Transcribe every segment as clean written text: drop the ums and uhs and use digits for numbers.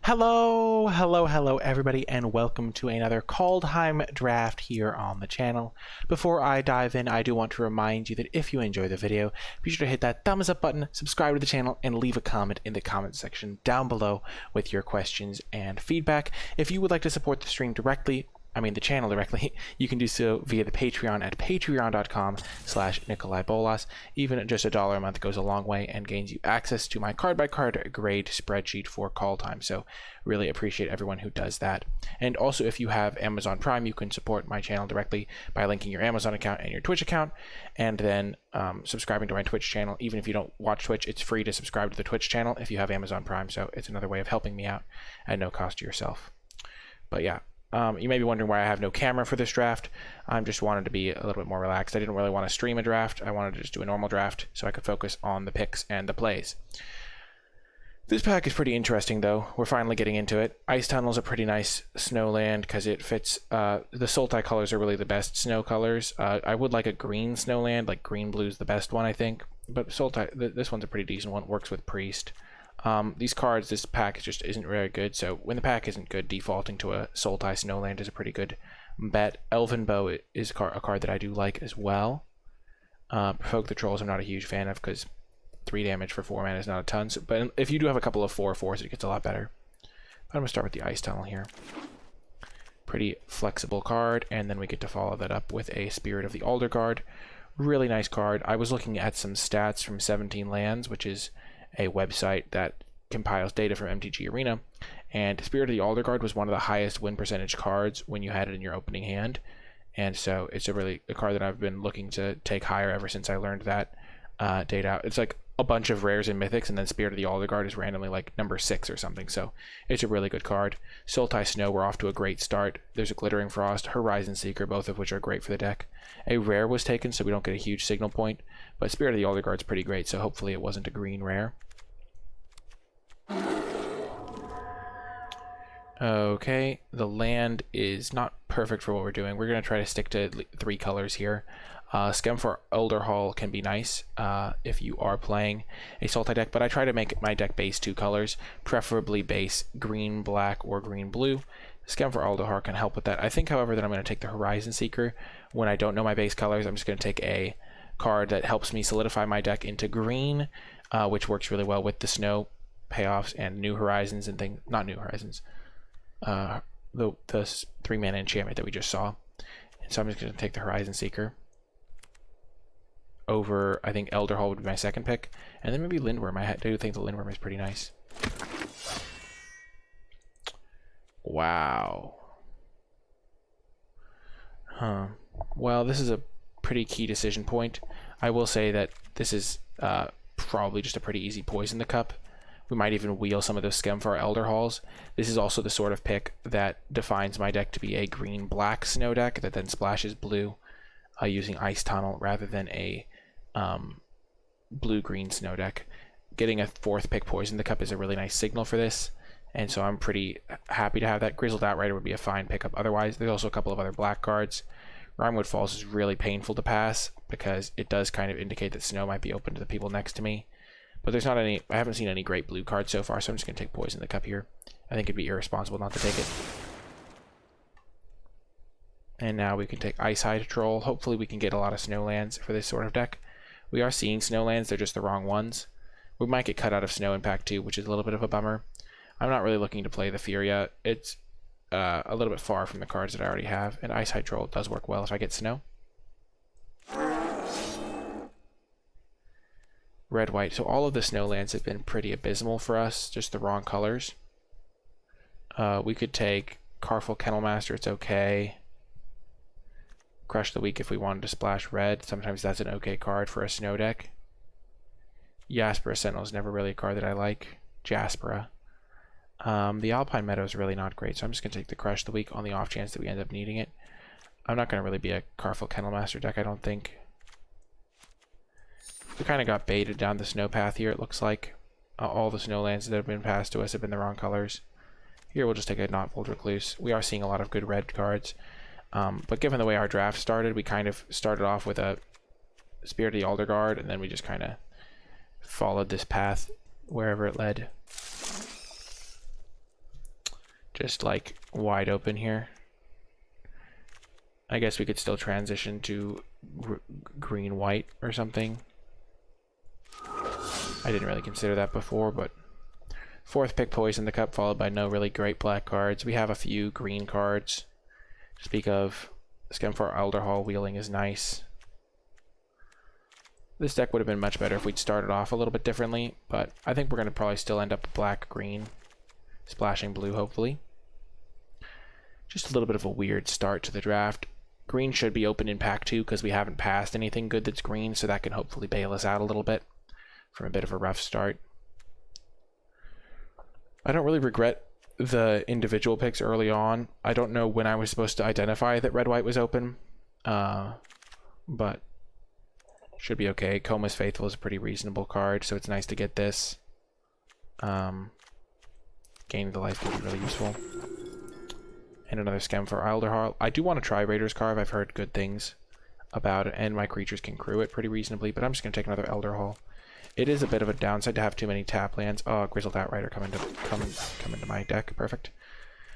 Hello everybody, and welcome to another Kaldheim draft here on the channel. Before I dive in, I do want to remind you that if you enjoy the video, be sure to hit that thumbs up button, subscribe to the channel, and leave a comment in the comment section down below with your questions and feedback. If you would like to support the stream directly, the channel directly, you can do so via the Patreon at patreon.com/NicolaiBolas. Even just $1 a month goes a long way and gains you access to my card-by-card grade spreadsheet for Kaldheim. So really appreciate everyone who does that. And also, if you have Amazon Prime, you can support my channel directly by linking your Amazon account and your Twitch account, and then subscribing to my Twitch channel. Even if you don't watch Twitch, it's free to subscribe to the Twitch channel if you have Amazon Prime. So it's another way of helping me out at no cost to yourself. But yeah. You may be wondering why I have no camera for this draft. I just wanted to be a little bit more relaxed. I didn't really want to stream a draft. I wanted to just do a normal draft so I could focus on the picks and the plays. This pack is pretty interesting, though. We're finally getting into it. Ice Tunnel's a pretty nice snowland because it fits. The Sultai colors are really the best snow colors. I would like a green snowland, like green blue's the best one, I think. But Sultai, this one's a pretty decent one. Works with Priest. These cards, this pack just isn't very good, so when the pack isn't good, defaulting to a Sultai Snowland is a pretty good bet. Elven Bow is a card that I do like as well. Provoke the Trolls I'm not a huge fan of because 3 damage for 4 mana is not a ton, so, but if you do have a couple of 4/4s, it gets a lot better. But I'm going to start with the Ice Tunnel here. Pretty flexible card, and then we get to follow that up with a Spirit of the Alderguard. Really nice card. I was looking at some stats from 17 Lands, which is a website that compiles data from MTG Arena, and Spirit of the Alderguard was one of the highest win percentage cards when you had it in your opening hand, and so it's a card that I've been looking to take higher ever since I learned that data out. It's like a bunch of rares and mythics, and then Spirit of the Alderguard is randomly like number 6 or something, so it's a really good card. Sultai Snow, we're off to a great start. There's a Glittering Frost, Horizon Seeker, both of which are great for the deck. A rare was taken, so we don't get a huge signal point, but Spirit of the Alderguard's pretty great, so hopefully it wasn't a green rare. Okay, the land is not perfect for what we're doing. We're going to try to stick to 3 colors here. Skemfor Elderhall can be nice if you are playing a Sultai deck, but I try to make my deck base 2 colors, preferably base green, black, or green, blue. Skemfor Elderhall can help with that. I think, however, that I'm going to take the Horizon Seeker. When I don't know my base colors, I'm just going to take a card that helps me solidify my deck into green, which works really well with the snow payoffs and New Horizons and things. Not New Horizons. The 3-mana enchantment that we just saw. And so I'm just going to take the Horizon Seeker over, I think Elderhall would be my second pick, and then maybe Lindworm. I do think the Lindworm is pretty nice. Wow. Well, this is a pretty key decision point. I will say that this is probably just a pretty easy poison the cup. We might even wheel some of those Skemfor Elderhalls. This is also the sort of pick that defines my deck to be a green-black snow deck that then splashes blue using Ice Tunnel rather than a blue-green snow deck. Getting a 4th pick poison the cup is a really nice signal for this, and so I'm pretty happy to have that. Grizzled Outrider would be a fine pickup otherwise. There's also a couple of other black cards. Rimewood Falls is really painful to pass because it does kind of indicate that snow might be open to the people next to me. But there's not any, I haven't seen any great blue cards so far, so I'm just going to take Poison the Cup here. I think it'd be irresponsible not to take it. And now we can take Icehide Troll. Hopefully we can get a lot of Snowlands for this sort of deck. We are seeing Snowlands, they're just the wrong ones. We might get cut out of Snow in pack 2, which is a little bit of a bummer. I'm not really looking to play the Furia. It's a little bit far from the cards that I already have, and Icehide Troll does work well if I get Snow. Red, white. So all of the Snowlands have been pretty abysmal for us, just the wrong colors. We could take Carful Kennelmaster, it's okay. Crush the Weak if we wanted to splash red. Sometimes that's an okay card for a snow deck. Jaspera Sentinel is never really a card that I like. Jaspera. The Alpine Meadow is really not great, so I'm just going to take the Crush the Weak on the off chance that we end up needing it. I'm not going to really be a Carful Kennelmaster deck, I don't think. We kind of got baited down the snow path here, it looks like. All the Snowlands that have been passed to us have been the wrong colors. Here we'll just take a Knotfold Recluse. We are seeing a lot of good red cards. But given the way our draft started, we kind of started off with a Spirit of the Alderguard, and then we just kind of followed this path wherever it led. just like wide open here. I guess we could still transition to green-white or something. I didn't really consider that before, but fourth pick Poison the Cup, followed by no really great black cards. We have a few green cards to speak of. Skemfar Elderhall wheeling is nice. This deck would have been much better if we'd started off a little bit differently, but I think we're going to probably still end up black-green, splashing blue, hopefully. Just a little bit of a weird start to the draft. Green should be open in pack 2 because we haven't passed anything good that's green, so that can hopefully bail us out a little bit from a bit of a rough start. I don't really regret the individual picks early on. I don't know when I was supposed to identify that red-white was open, but should be okay. Coma's Faithful is a pretty reasonable card, so it's nice to get this. Gaining the life can be really useful. And another Skemfar Elderhall. I do want to try Raider's Carve. I've heard good things about it, and my creatures can crew it pretty reasonably, but I'm just going to take another Elderhall. It is a bit of a downside to have too many tap lands. Oh, Grizzled Outrider come into my deck. Perfect.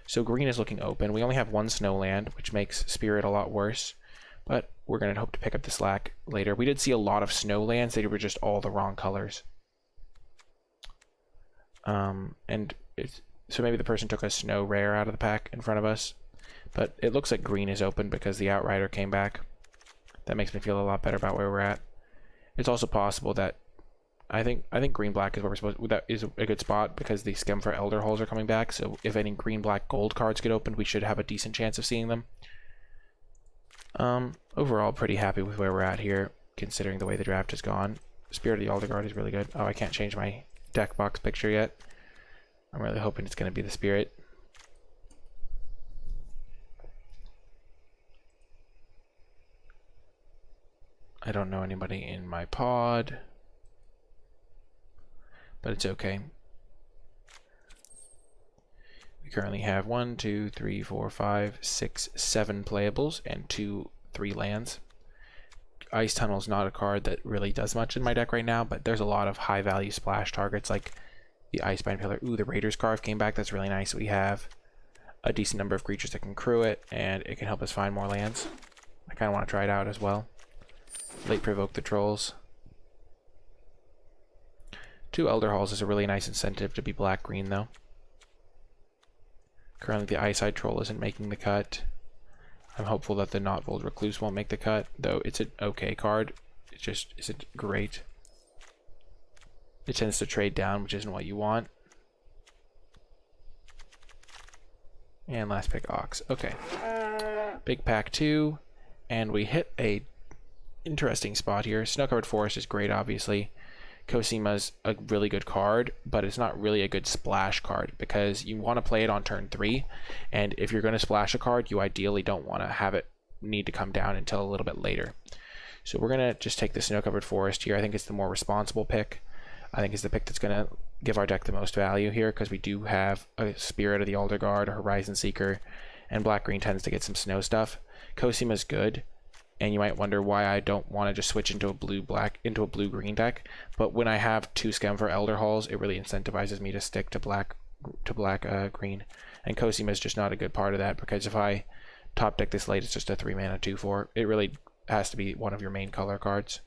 So green is looking open. We only have one snow land, which makes Spirit a lot worse, but we're going to hope to pick up the slack later. We did see a lot of snow lands. They were just all the wrong colors. So maybe the person took a snow rare out of the pack in front of us, but it looks like green is open because the Outrider came back. That makes me feel a lot better about where we're at. It's also possible that I think green-black is where we're supposed to, that is a good spot because the Skemfar Elderhalls are coming back, so if any green-black gold cards get opened, we should have a decent chance of seeing them. Overall, pretty happy with where we're at here, considering the way the draft has gone. Spirit of the Alder Guard is really good. Oh, I can't change my deck box picture yet. I'm really hoping it's going to be the Spirit. I don't know anybody in my pod, but it's okay. We currently have 1, 2, 3, 4, 5, 6, 7 playables and 3 lands. Ice Tunnel is not a card that really does much in my deck right now, but there's a lot of high value splash targets like the Icebind Pillar. Ooh, the Raider's Carve came back. That's really nice. We have a decent number of creatures that can crew it, and it can help us find more lands. I kind of want to try it out as well. Late Provoke the Trolls. 2 Elder Halls is a really nice incentive to be black-green, though. Currently, the Eyesight Troll isn't making the cut. I'm hopeful that the Knotvold Recluse won't make the cut, though it's an okay card. It just isn't great. It tends to trade down, which isn't what you want. And last pick, Ox. Okay. Big pack 2, and we hit a interesting spot here. Snow-Covered Forest is great, obviously. Cosima's a really good card, but it's not really a good splash card because you want to play it on turn 3, and if you're going to splash a card, you ideally don't want to have it need to come down until a little bit later. So we're going to just take the Snow-Covered Forest here. I think it's the more responsible pick. I think it's the pick that's going to give our deck the most value here because we do have a Spirit of the Alder Guard, a Horizon Seeker, and black-green tends to get some snow stuff. Cosima's good, and you might wonder why I don't want to just switch into a blue-green deck, but when I have 2 Skemfar Elder Halls, it really incentivizes me to stick to black-green, and Cosima is just not a good part of that because if I top deck this late, it's just a 3-mana 2/4. It really has to be one of your main color cards.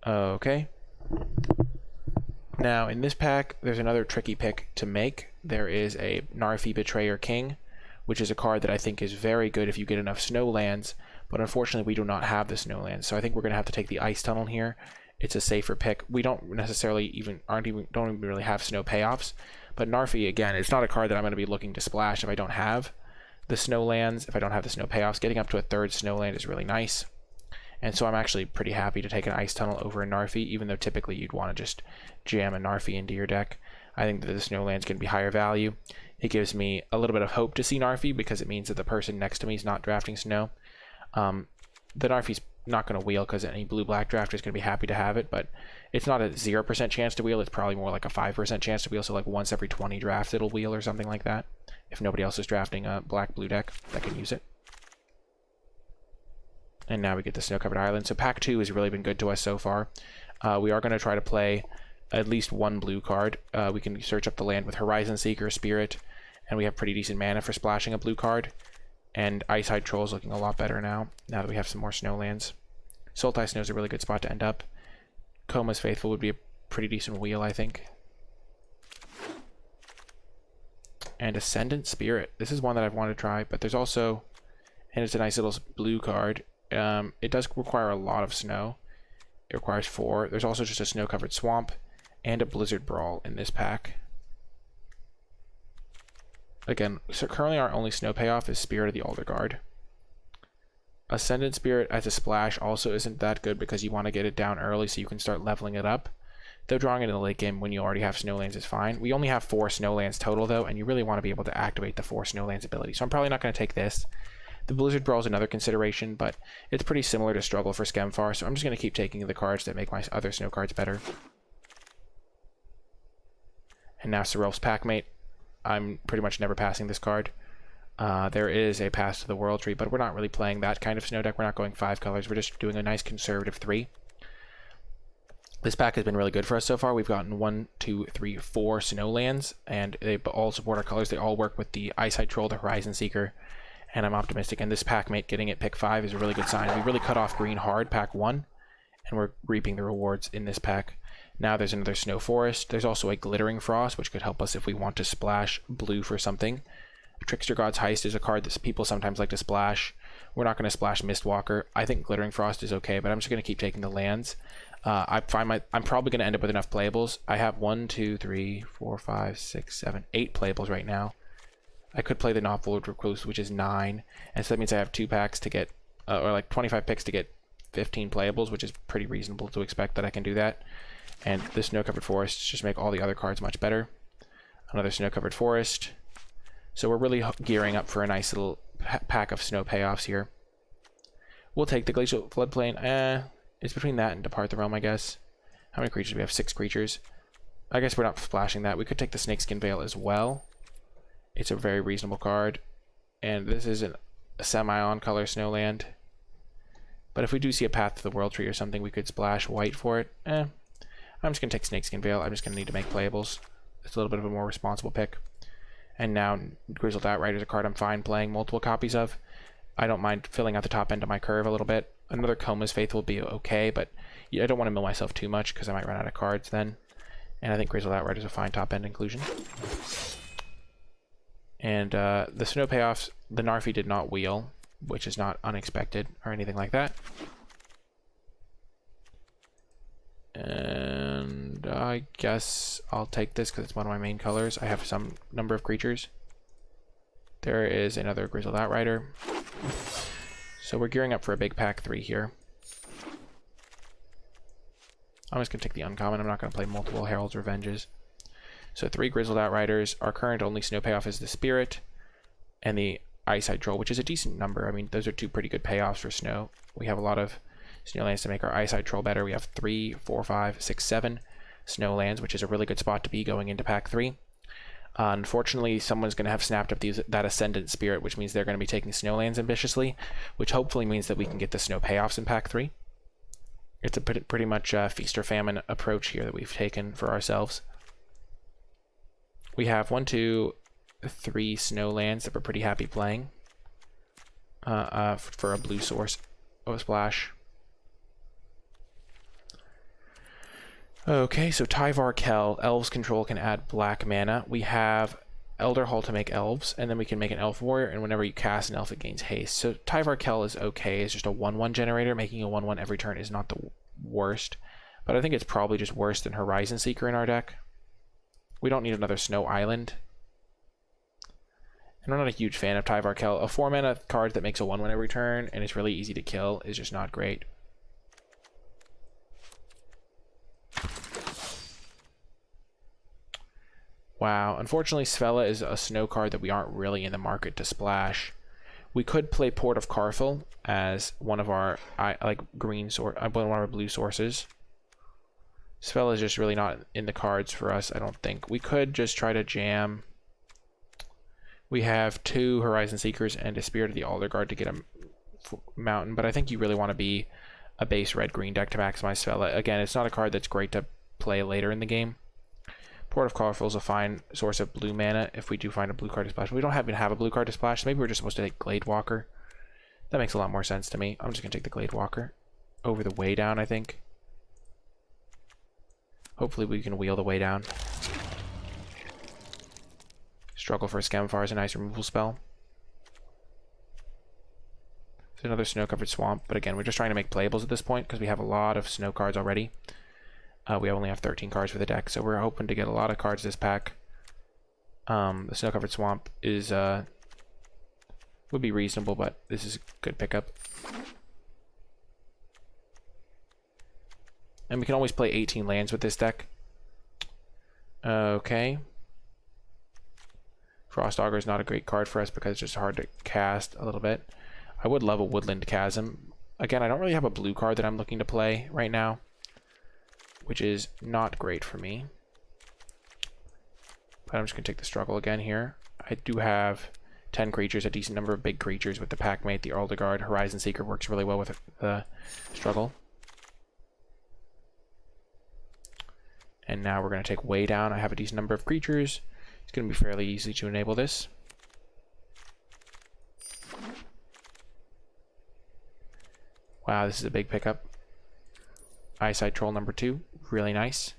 Okay. Now, in this pack, there's another tricky pick to make. There is a Narfi Betrayer King, which is a card that I think is very good if you get enough snow lands, but unfortunately we do not have the snow lands, so I think we're going to have to take the Ice Tunnel here. It's a safer pick. We don't necessarily don't even really have snow payoffs, but Narfi, again, it's not a card that I'm going to be looking to splash if I don't have the snow lands, if I don't have the snow payoffs. Getting up to a 3rd snow land is really nice. And so I'm actually pretty happy to take an Ice Tunnel over a Narfi, even though typically you'd want to just jam a Narfi into your deck. I think that the Snowland's going to be higher value. It gives me a little bit of hope to see Narfi because it means that the person next to me is not drafting Snow. The Narfi's not going to wheel because any blue-black drafter is going to be happy to have it, but it's not a 0% chance to wheel. It's probably more like a 5% chance to wheel, so like once every 20 drafts it'll wheel or something like that, if nobody else is drafting a black-blue deck that can use it. And now we get the Snow-Covered Island. So pack 2 has really been good to us so far. We are going to try to play at least one blue card. We can search up the land with Horizon Seeker, Spirit, and we have pretty decent mana for splashing a blue card. And Ice-Hide Troll is looking a lot better now that we have some more Snowlands. Sultai Snow is a really good spot to end up. Koma's Faithful would be a pretty decent wheel, I think. And Ascendant Spirit. This is one that I've wanted to try, but there's also, and it's a nice little blue card. It does require a lot of snow. It requires 4. There's also just a snow-covered swamp and a Blizzard Brawl in this pack. Again, so currently our only snow payoff is Spirit of the Alder Guard. Ascendant Spirit as a splash also isn't that good because you want to get it down early so you can start leveling it up. Though drawing it in the late game when you already have Snowlands is fine. We only have 4 Snowlands total though, and you really want to be able to activate the 4 Snowlands ability. So I'm probably not going to take this. The Blizzard Brawl is another consideration, but it's pretty similar to Struggle for Skemfar, so I'm just going to keep taking the cards that make my other snow cards better. And now Serap's Packmate. I'm pretty much never passing this card. There is a Pass to the World Tree, but we're not really playing that kind of snow deck. We're not going 5 colors. We're just doing a nice conservative 3. This pack has been really good for us so far. We've gotten 1, 2, 3, 4 Snowlands, and they all support our colors. They all work with the Ice-Hide Troll, the Horizon Seeker, and I'm optimistic. And this Packmate getting it pick 5 is a really good sign. We really cut off green hard pack 1, and we're reaping the rewards in this pack. Now there's another Snow Forest. There's also a Glittering Frost, which could help us if we want to splash blue for something. Trickster God's Heist is a card that people sometimes like to splash. We're not going to splash Mistwalker. I think Glittering Frost is okay, but I'm just going to keep taking the lands. I'm probably going to end up with enough playables. I have 1, 2, 3, 4, 5, 6, 7, 8 playables right now. I could play the Knotfold Recluse, which is 9, and so that means I have 2 packs to get, or like 25 picks to get 15 playables, which is pretty reasonable to expect that I can do that. And this Snow-Covered Forest just make all the other cards much better. Another Snow-Covered Forest. So we're really gearing up for a nice little pack of snow payoffs here. We'll take the Glacial Floodplain. It's between that and Depart the Realm, I guess. How many creatures do we have? 6 creatures. I guess we're not splashing that. We could take the Snakeskin Veil as well. It's a very reasonable card. And this is a semi-on color Snowland. But if we do see a Path to the World Tree or something, we could splash white for it. I'm just going to take Snakeskin Veil. I'm just going to need to make playables. It's a little bit of a more responsible pick. And now Grizzled Outrider is a card I'm fine playing multiple copies of. I don't mind filling out the top end of my curve a little bit. Another Koma's Faithful will be okay, but I don't want to mill myself too much because I might run out of cards then. And I think Grizzled Outrider is a fine top end inclusion. And the snow payoffs, the Narfi did not wheel, which is not unexpected or anything like that. And I guess I'll take this because it's one of my main colors. I have some number of creatures. There is another Grizzled Outrider. So we're gearing up for a big pack 3 here. I'm just going to take the uncommon. I'm not going to play multiple Herald's Revenges. So 3 Grizzled Outriders. Our current only snow payoff is the Spirit and the Ice-Hide Troll, which is a decent number. I mean, those are 2 pretty good payoffs for snow. We have a lot of Snowlands to make our Ice-Hide Troll better. We have 3, 4, 5, 6, 7 Snowlands, which is a really good spot to be going into pack 3. Unfortunately, someone's going to have snapped up that Ascendant Spirit, which means they're going to be taking Snowlands ambitiously, which hopefully means that we can get the snow payoffs in pack 3. It's a pretty much feast or famine approach here that we've taken for ourselves. We have 1, 2, 3 Snowlands that we're pretty happy playing for a blue source of a splash. Okay, so Tyvar Kell, Elves Control can add black mana. We have Elder Hall to make elves, and then we can make an Elf Warrior, and whenever you cast an elf, it gains haste. So Tyvar Kell is okay. It's just a 1/1 generator. Making a 1/1 every turn is not the worst, but I think it's probably just worse than Horizon Seeker in our deck. We don't need another Snow Island. And I'm not a huge fan of Tyvar Kell. A 4-mana card that makes a 1/1 every turn, and it's really easy to kill, is just not great. Wow, unfortunately Svella is a snow card that we aren't really in the market to splash. We could play Port of Carthel as one of our one of our blue sources. Svella is just really not in the cards for us, I don't think. We could just try to jam. We have 2 Horizon Seekers and a Spirit of the Alder Guard to get a mountain, but I think you really want to be a base red-green deck to maximize Svella. Again, it's not a card that's great to play later in the game. Port of Colorful is a fine source of blue mana if we do find a blue card to splash. We don't even have a blue card to splash, so maybe we're just supposed to take Glade Walker. That makes a lot more sense to me. I'm just going to take the Glade Walker over the Way Down, I think. Hopefully we can wheel the Way Down. Struggle for a Scamfar is a nice removal spell. There's another Snow-Covered Swamp, but again, we're just trying to make playables at this point because we have a lot of snow cards already. We only have 13 cards for the deck, so we're hoping to get a lot of cards this pack. The Snow-Covered Swamp is would be reasonable, but this is a good pickup. And we can always play 18 lands with this deck. Okay. Frost Augur is not a great card for us because it's just hard to cast a little bit. I would love a Woodland Chasm. Again, I don't really have a blue card that I'm looking to play right now, which is not great for me. But I'm just going to take the struggle again here. I do have 10 creatures, a decent number of big creatures with the Packmate, the Alderguard. Horizon Seeker works really well with the struggle. And now we're going to take Way Down. I have a decent number of creatures. It's going to be fairly easy to enable this. Wow, this is a big pickup. Eyesight Troll number 2, really nice.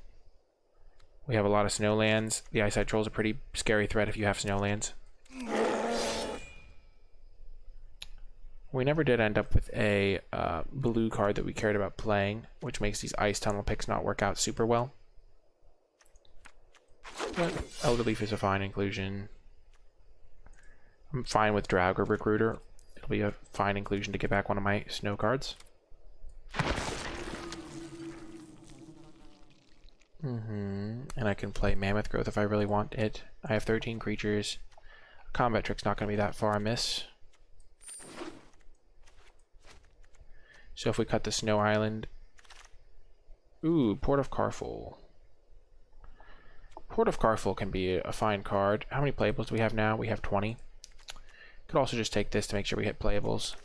We have a lot of snowlands. The Eyesight Troll is a pretty scary threat if you have snowlands. We never did end up with a blue card that we cared about playing, which makes these Ice Tunnel picks not work out super well. But Elder Leaf is a fine inclusion. I'm fine with Draugr Recruiter. It'll be a fine inclusion to get back one of my snow cards. And I can play Mammoth Growth if I really want it. I have 13 creatures. Combat Trick's not going to be that far amiss. So if we cut the Snow Island... Ooh, Port of Carful. Port of Carful can be a fine card. How many playables do we have now? We have 20. Could also just take this to make sure we hit playables.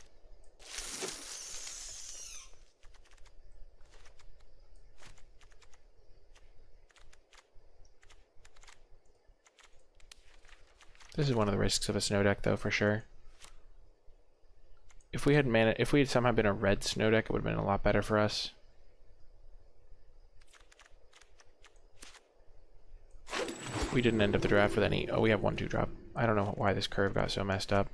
This is one of the risks of a snow deck, though, for sure. If we had somehow been a red snow deck, it would have been a lot better for us. We didn't end up the draft with any... Oh, we have 1/2 drop. I don't know why this curve got so messed up.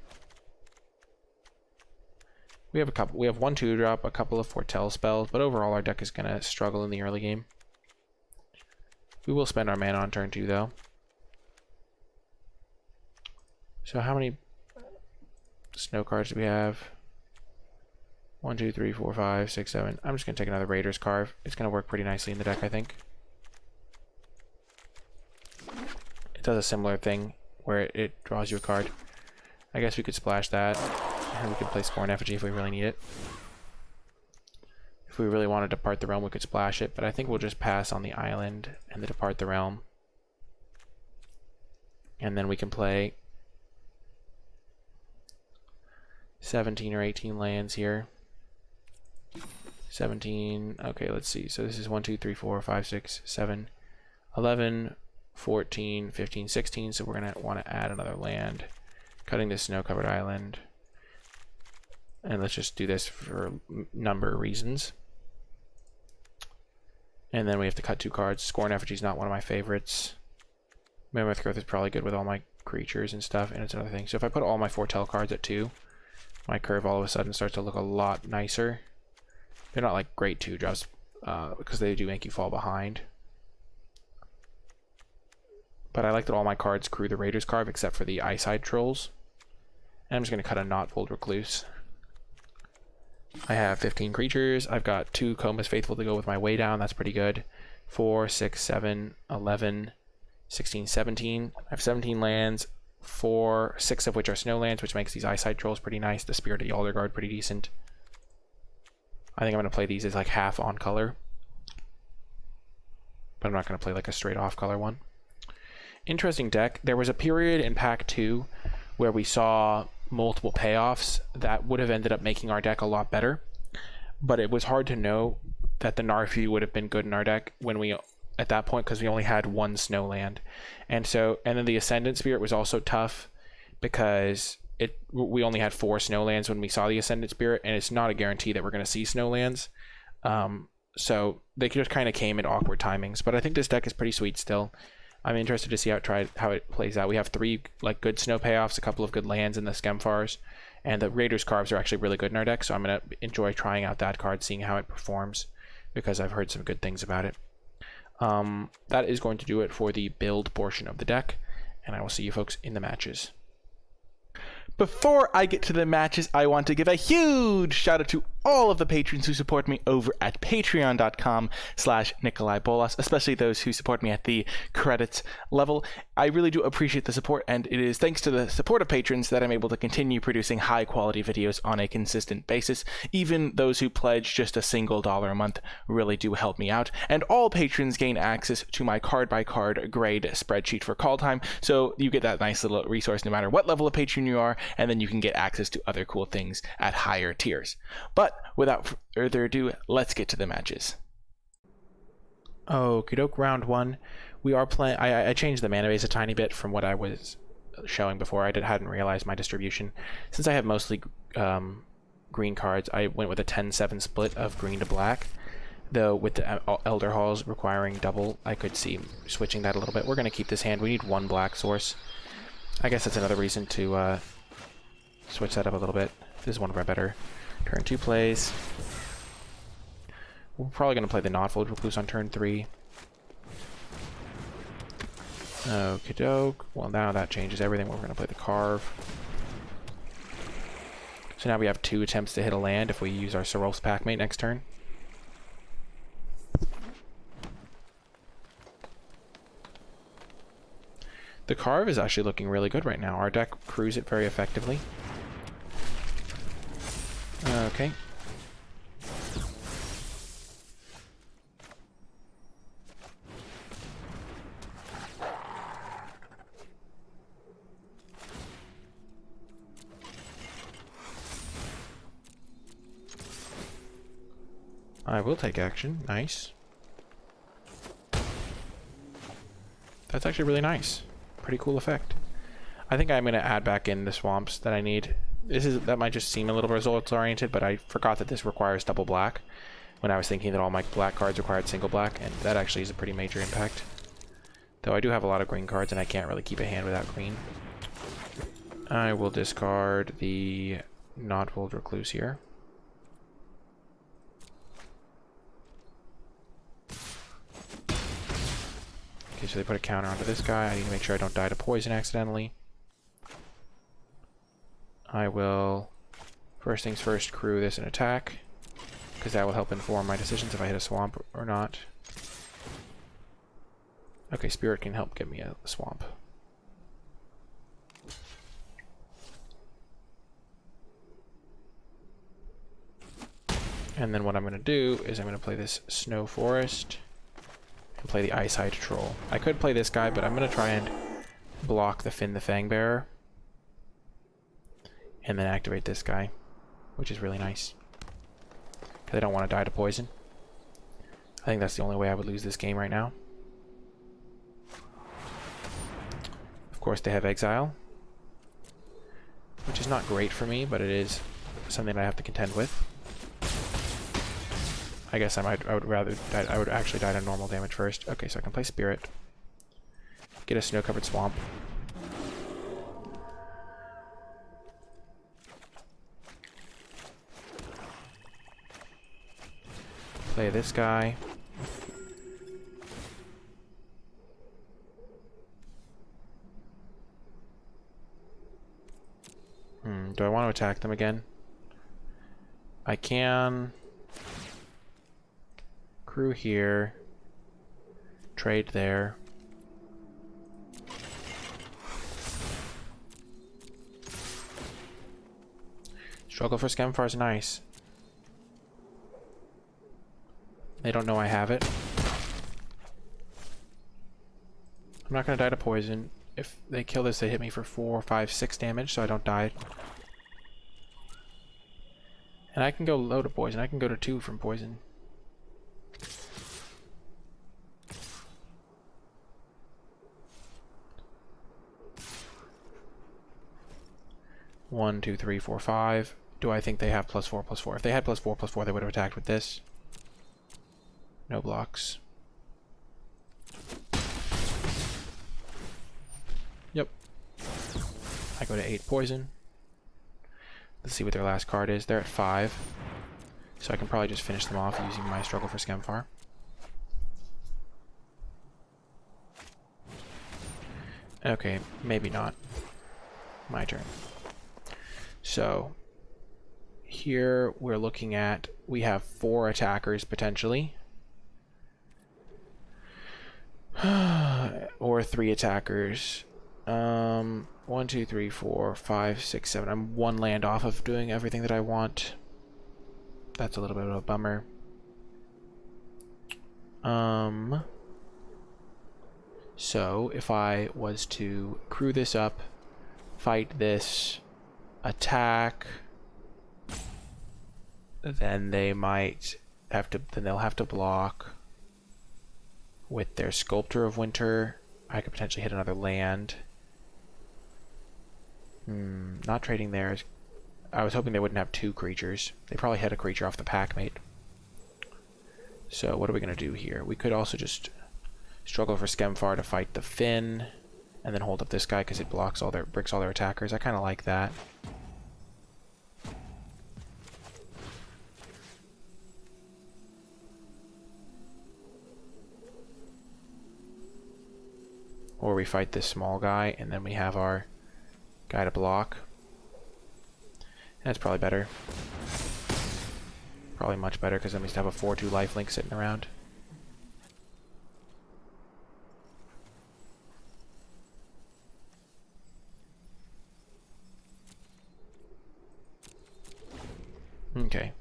We have 1/2 drop, a couple of foretell spells, but overall our deck is gonna struggle in the early game. We will spend our mana on turn 2, though. So how many snow cards do we have? 1, 2, 3, 4, 5, 6, 7. I'm just gonna take another Raider's Carve. It's gonna work pretty nicely in the deck, I think. It does a similar thing where it draws you a card. I guess we could splash that, and we could play Scorn Effigy if we really need it. If we really wanted to Depart the Realm, we could splash it, but I think we'll just pass on the island and the Depart the Realm. And then we can play 17 or 18 lands here. 17, okay, let's see. So this is 1, 2, 3, 4, 5, 6, 7, 11, 14, 15, 16. So we're going to want to add another land. Cutting this snow-covered island. And let's just do this for a number of reasons. And then we have to cut 2 cards. Scorn Effigy is not one of my favorites. Mammoth Growth is probably good with all my creatures and stuff, and it's another thing. So if I put all my foretell cards at 2, my curve all of a sudden starts to look a lot nicer. They're not like great 2-drops because they do make you fall behind. But I like that all my cards crew the Raider's Carve except for the Eyesight Trolls. And I'm just going to cut a Knotfold Recluse. I have 15 creatures. I've got 2 Coma's Faithful to go with my Way Down. That's pretty good. 4, 6, 7, 11, 16, 17. I have 17 lands. 6 of which are Snowlands, which makes these Eyesight Trolls pretty nice. The Spirit of the Alderguard pretty decent. I think I'm going to play these as like half on color. But I'm not going to play like a straight off color one. Interesting deck. There was a period in Pack 2 where we saw multiple payoffs that would have ended up making our deck a lot better. But it was hard to know that the Narfi would have been good in our deck when we at that point because we only had one snow land. And then the Ascendant Spirit was also tough because we only had 4 snow lands when we saw the Ascendant Spirit, and it's not a guarantee that we're going to see snow lands. So they just kind of came at awkward timings. But I think this deck is pretty sweet still. I'm interested to see how it plays out. We have 3 like good snow payoffs, a couple of good lands in the Skemfars, and the Raiders carves are actually really good in our deck, so I'm going to enjoy trying out that card, seeing how it performs, because I've heard some good things about it. That is going to do it for the build portion of the deck, and I will see you folks in the matches. Before I get to the matches, I want to give a huge shout out to all of the patrons who support me over at patreon.com/NicolaiBolas, especially those who support me at the credits level. I really do appreciate the support, and it is thanks to the support of patrons that I'm able to continue producing high quality videos on a consistent basis. Even those who pledge just a single $1 a month really do help me out, and all patrons gain access to my card by card grade spreadsheet for Kaldheim, so you get that nice little resource no matter what level of patron you are, and then you can get access to other cool things at higher tiers. But without further ado, let's get to the matches. Okie doke, round 1. We are playing. I changed the mana base a tiny bit from what I was showing before. I hadn't realized my distribution. Since I have mostly green cards, I went with a 10-7 split of green to black. Though with the Elder Halls requiring double, I could see switching that a little bit. We're going to keep this hand. We need 1 black source. I guess that's another reason to switch that up a little bit. This is one of our better turn 2 plays. We're probably going to play the Knotfold Recluse on turn 3. Okie doke. Well, now that changes everything. We're going to play the Carve. So now we have 2 attempts to hit a land if we use our Serolf's Packmate next turn. The Carve is actually looking really good right now. Our deck crews it very effectively. Okay. I will take action. Nice. That's actually really nice. Pretty cool effect. I think I'm going to add back in the swamps that I need. That might just seem a little results oriented, but I forgot that this requires double black when I was thinking that all my black cards required single black, and that actually is a pretty major impact. Though I do have a lot of green cards and I can't really keep a hand without green. I will discard the Knotfold Recluse here. Okay, so they put a counter onto this guy. I need to make sure I don't die to poison accidentally. I will, first things first, crew this and attack, because that will help inform my decisions if I hit a swamp or not. Okay, Spirit can help get me a swamp. And then what I'm going to do is I'm going to play this Snow Forest and play the Icehide Troll. I could play this guy, but I'm going to try and block the Finn the Fangbearer. And then activate this guy, which is really nice. Because I don't want to die to poison. I think that's the only way I would lose this game right now. Of course, they have Exile, which is not great for me, but it is something I have to contend with. I guess I would actually die to normal damage first. Okay, so I can play Spirit. Get a snow-covered swamp. Play this guy. Do I want to attack them again? I can crew here, trade there. Struggle for Skemfar is nice. They don't know I have it. I'm not going to die to poison. If they kill this, they hit me for 4, 5, 6 damage, so I don't die. And I can go low to poison. I can go to 2 from poison. 1, 2, 3, 4, 5. Do I think they have +4/+4? If they had +4/+4, they would have attacked with this. No blocks. Yep. I go to 8 poison. Let's see what their last card is. They're at 5. So I can probably just finish them off using my Struggle for Skemfar. Okay, maybe not. My turn. So here we're looking at, we have 4 attackers potentially. Or 3 attackers. 1, 2, 3, 4, 5, 6, 7. I'm 1 land off of doing everything that I want. That's a little bit of a bummer. So if I was to crew this up, fight this, attack, then they might have to, then they'll have to block with their Sculptor of Winter. I could potentially hit another land. Not trading theirs. I was hoping they wouldn't have 2 creatures. They probably had a creature off the pack mate. So what are we going to do here? We could also just struggle for Skemfar to fight the Finn, and then hold up this guy because it blocks all their, bricks all their attackers. I kind of like that. Or we fight this small guy, and then we have our guy to block. That's probably better. Probably much better, because then we still have a 4/2 lifelink sitting around. Okay.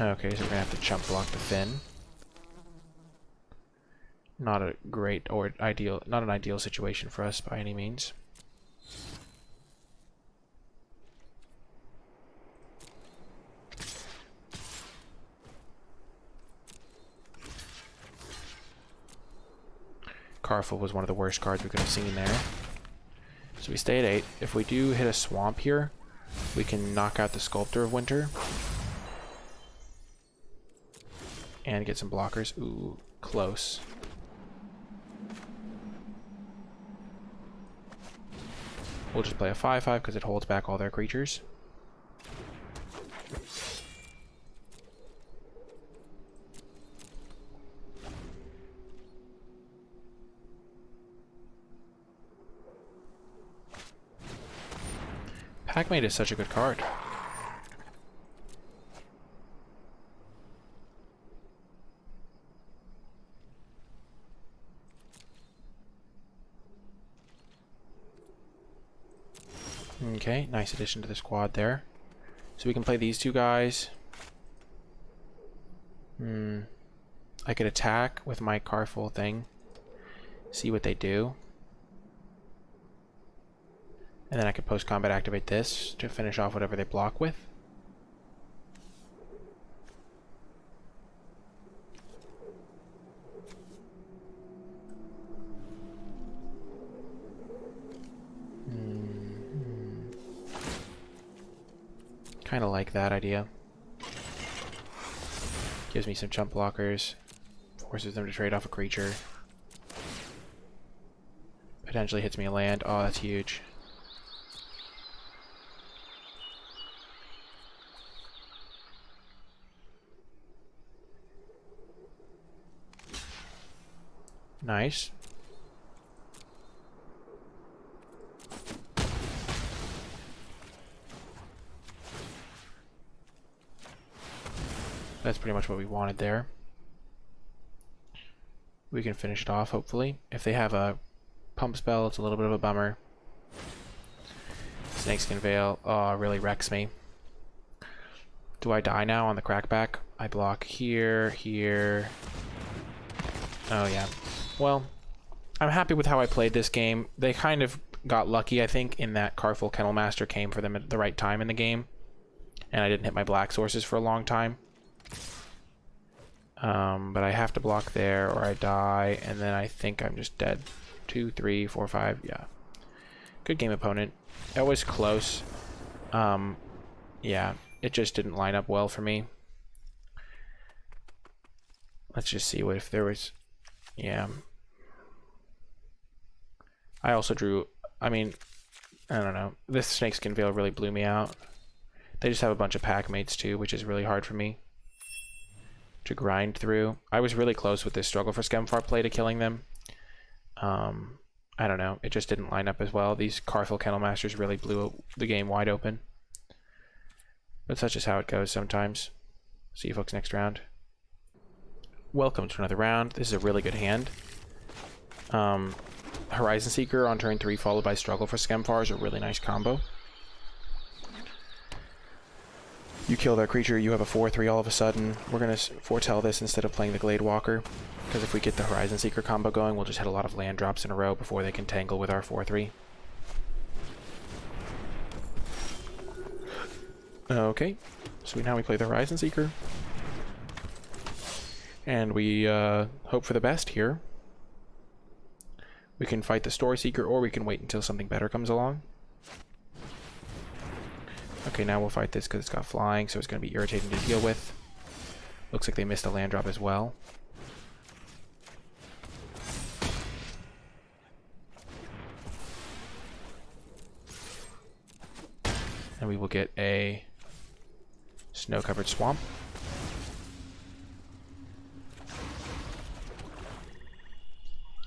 Okay, so we're gonna have to chump block the Finn. Not a great or ideal, not an ideal situation for us by any means. Carful was one of the worst cards we could have seen there. So we stay at 8. If we do hit a swamp here, we can knock out the Sculptor of Winter. And get some blockers. Ooh, close. We'll just play a 5/5 because it holds back all their creatures. Packmate is such a good card. Okay, nice addition to the squad there. So we can play these 2 guys. I could attack with my Carful thing. See what they do. And then I could post-combat activate this to finish off whatever they block with. Kind of like that idea. Gives me some chump blockers. Forces them to trade off a creature. Potentially hits me a land. Oh, that's huge. Nice. That's pretty much what we wanted there. We can finish it off, hopefully. If they have a pump spell, it's a little bit of a bummer. Snakeskin Veil, oh, really wrecks me. Do I die now on the crackback? I block here, here. Oh, yeah. Well, I'm happy with how I played this game. They kind of got lucky, I think, in that Carful Kennelmaster came for them at the right time in the game. And I didn't hit my black sources for a long time. But I have to block there or I die, and then I think I'm just dead. 2, 3, 4, 5. Yeah. Good game, opponent. It was close. Yeah, it just didn't line up well for me. Let's just see what if there was... Yeah. I also drew... I mean, I don't know. This Snakeskin Veil really blew me out. They just have a bunch of pack mates too, which is really hard for me to grind through. I was really close with this Struggle for Skemfar play to killing them. I don't know. It just didn't line up as well. These Carthel Kennelmasters really blew the game wide open. But such is how it goes sometimes. See you folks next round. Welcome to another round. This is a really good hand. Horizon Seeker on turn 3 followed by Struggle for Skemfar is a really nice combo. You kill that creature, you have a 4-3 all of a sudden. We're going to foretell this instead of playing the Glade Walker, because if we get the Horizon Seeker combo going, we'll just hit a lot of land drops in a row before they can tangle with our 4-3. Okay, so now we play the Horizon Seeker. And we hope for the best here. We can fight the Story Seeker, or we can wait until something better comes along. Okay, now we'll fight this because it's got flying, so it's going to be irritating to deal with. Looks like they missed a land drop as well. And we will get a snow-covered swamp.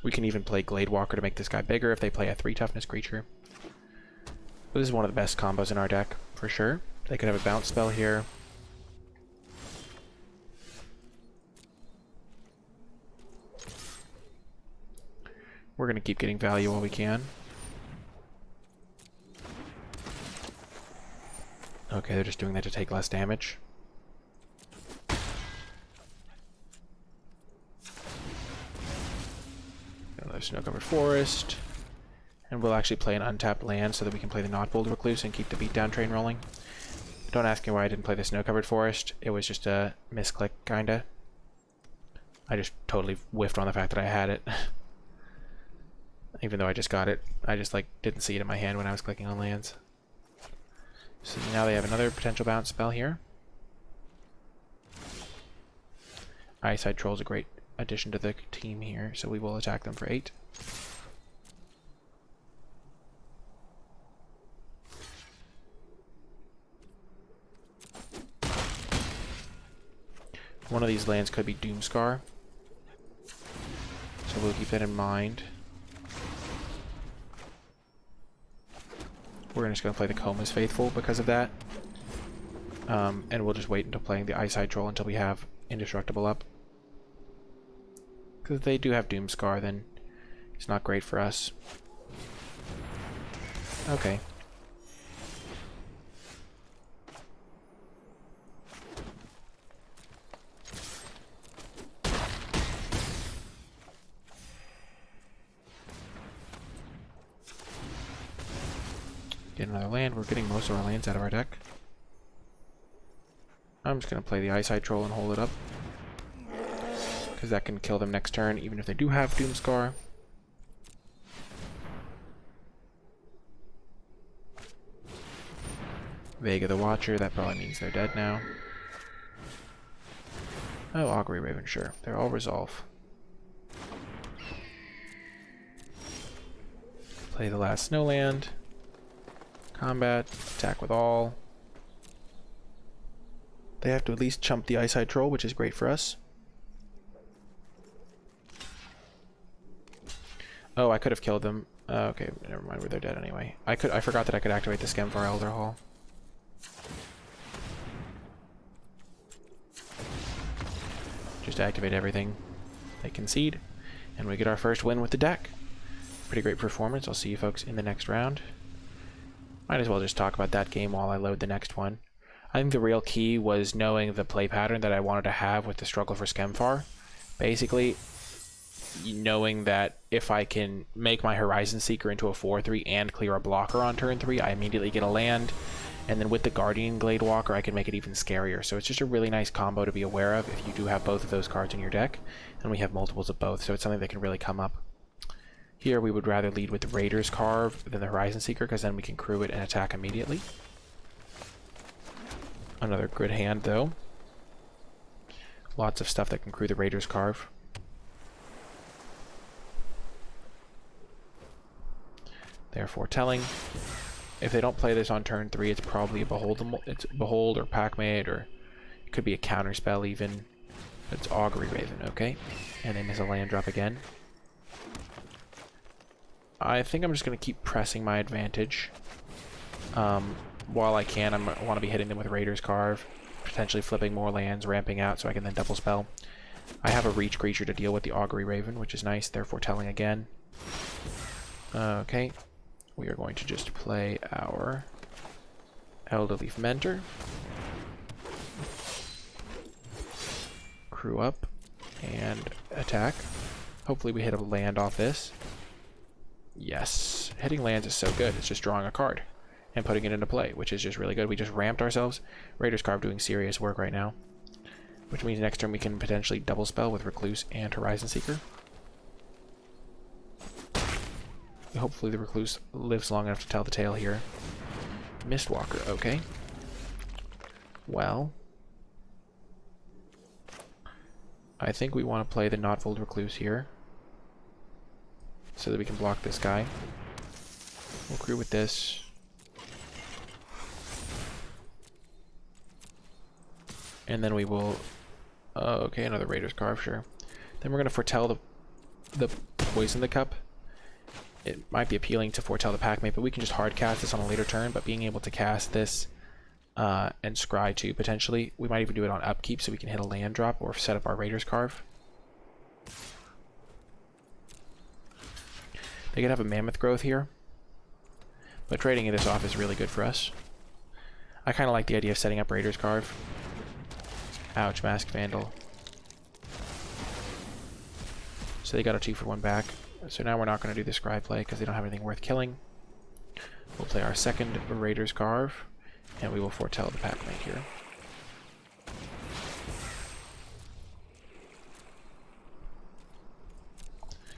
We can even play Glade Walker to make this guy bigger if they play a 3 toughness creature. But this is one of the best combos in our deck, for sure. They could have a bounce spell here. We're going to keep getting value while we can. Okay, they're just doing that to take less damage. Another Snow-Covered Forest. And we'll actually play an untapped land so that we can play the Knotbolt Recluse and keep the beatdown train rolling. Don't ask me why I didn't play the Snow-Covered Forest. It was just a misclick, kinda. I just totally whiffed on the fact that I had it. Even though I just got it, I just like didn't see it in my hand when I was clicking on lands. So now they have another potential bounce spell here. Eyesight Troll is a great addition to the team here, so we will attack them for 8. One of these lands could be Doomscar, so we'll keep that in mind. We're just going to play the Coma's Faithful because of that. And we'll just wait until playing the Eyesight Troll until we have Indestructible up. Because if they do have Doomscar, then it's not great for us. Okay. Get another land. We're getting most of our lands out of our deck. I'm just going to play the Eyesight Troll and hold it up, because that can kill them next turn, even if they do have Doomscar. Vega the Watcher, that probably means they're dead now. Oh, Augury Raven, sure. They're all resolve. Play the last Snowland. Combat, attack with all. They have to at least chump the Eyesight Troll, which is great for us. Oh, I could have killed them. Okay, never mind, they're dead anyway. I forgot that I could activate the Skemfar Elder Hall. Just activate everything. They concede, and we get our first win with the deck. Pretty great performance. I'll see you folks in the next round. Might as well just talk about that game while I load the next one. I think the real key was knowing the play pattern that I wanted to have with the Struggle for Skemfar. Basically, knowing that if I can make my Horizon Seeker into a 4-3 and clear a blocker on turn 3, I immediately get a land. And then with the Guardian Glade Walker, I can make it even scarier. So it's just a really nice combo to be aware of if you do have both of those cards in your deck. And we have multiples of both, so it's something that can really come up. Here we would rather lead with the Raider's Carve than the Horizon Seeker, because then we can crew it and attack immediately. Another good hand, though. Lots of stuff that can crew the Raider's Carve. Therefore, telling. If they don't play this on turn 3, it's probably a Behold or Packmate, or it could be a counter spell even. It's Augury Raven, okay? And they miss a land drop again. I think I'm just going to keep pressing my advantage. While I can, I want to be hitting them with Raider's Carve, potentially flipping more lands, ramping out so I can then double spell. I have a reach creature to deal with the Augury Raven, which is nice, therefore telling again. Okay. We are going to just play our Elderleaf Mentor. Crew up and attack. Hopefully we hit a land off this. Yes. Hitting lands is so good. It's just drawing a card and putting it into play, which is just really good. We just ramped ourselves. Raider's Carve doing serious work right now, which means next turn we can potentially double spell with Recluse and Horizon Seeker. Hopefully the Recluse lives long enough to tell the tale here. Mistwalker, okay. Well, I think we want to play the Notfold Recluse here so that we can block this guy. We'll crew with this. And then we will... okay, another Raider's Carve, sure. Then we're going to foretell the Poison the Cup. It might be appealing to foretell the Packmate, but we can just hard cast this on a later turn. But being able to cast this and scry too, potentially, we might even do it on upkeep so we can hit a land drop or set up our Raider's Carve. They could have a Mammoth Growth here, but trading this off is really good for us. I kind of like the idea of setting up Raider's Carve. Ouch, Masked Vandal. So they got a 2-for-1 back. So now we're not going to do the scry play because they don't have anything worth killing. We'll play our second Raider's Carve, and we will foretell the Packmate here.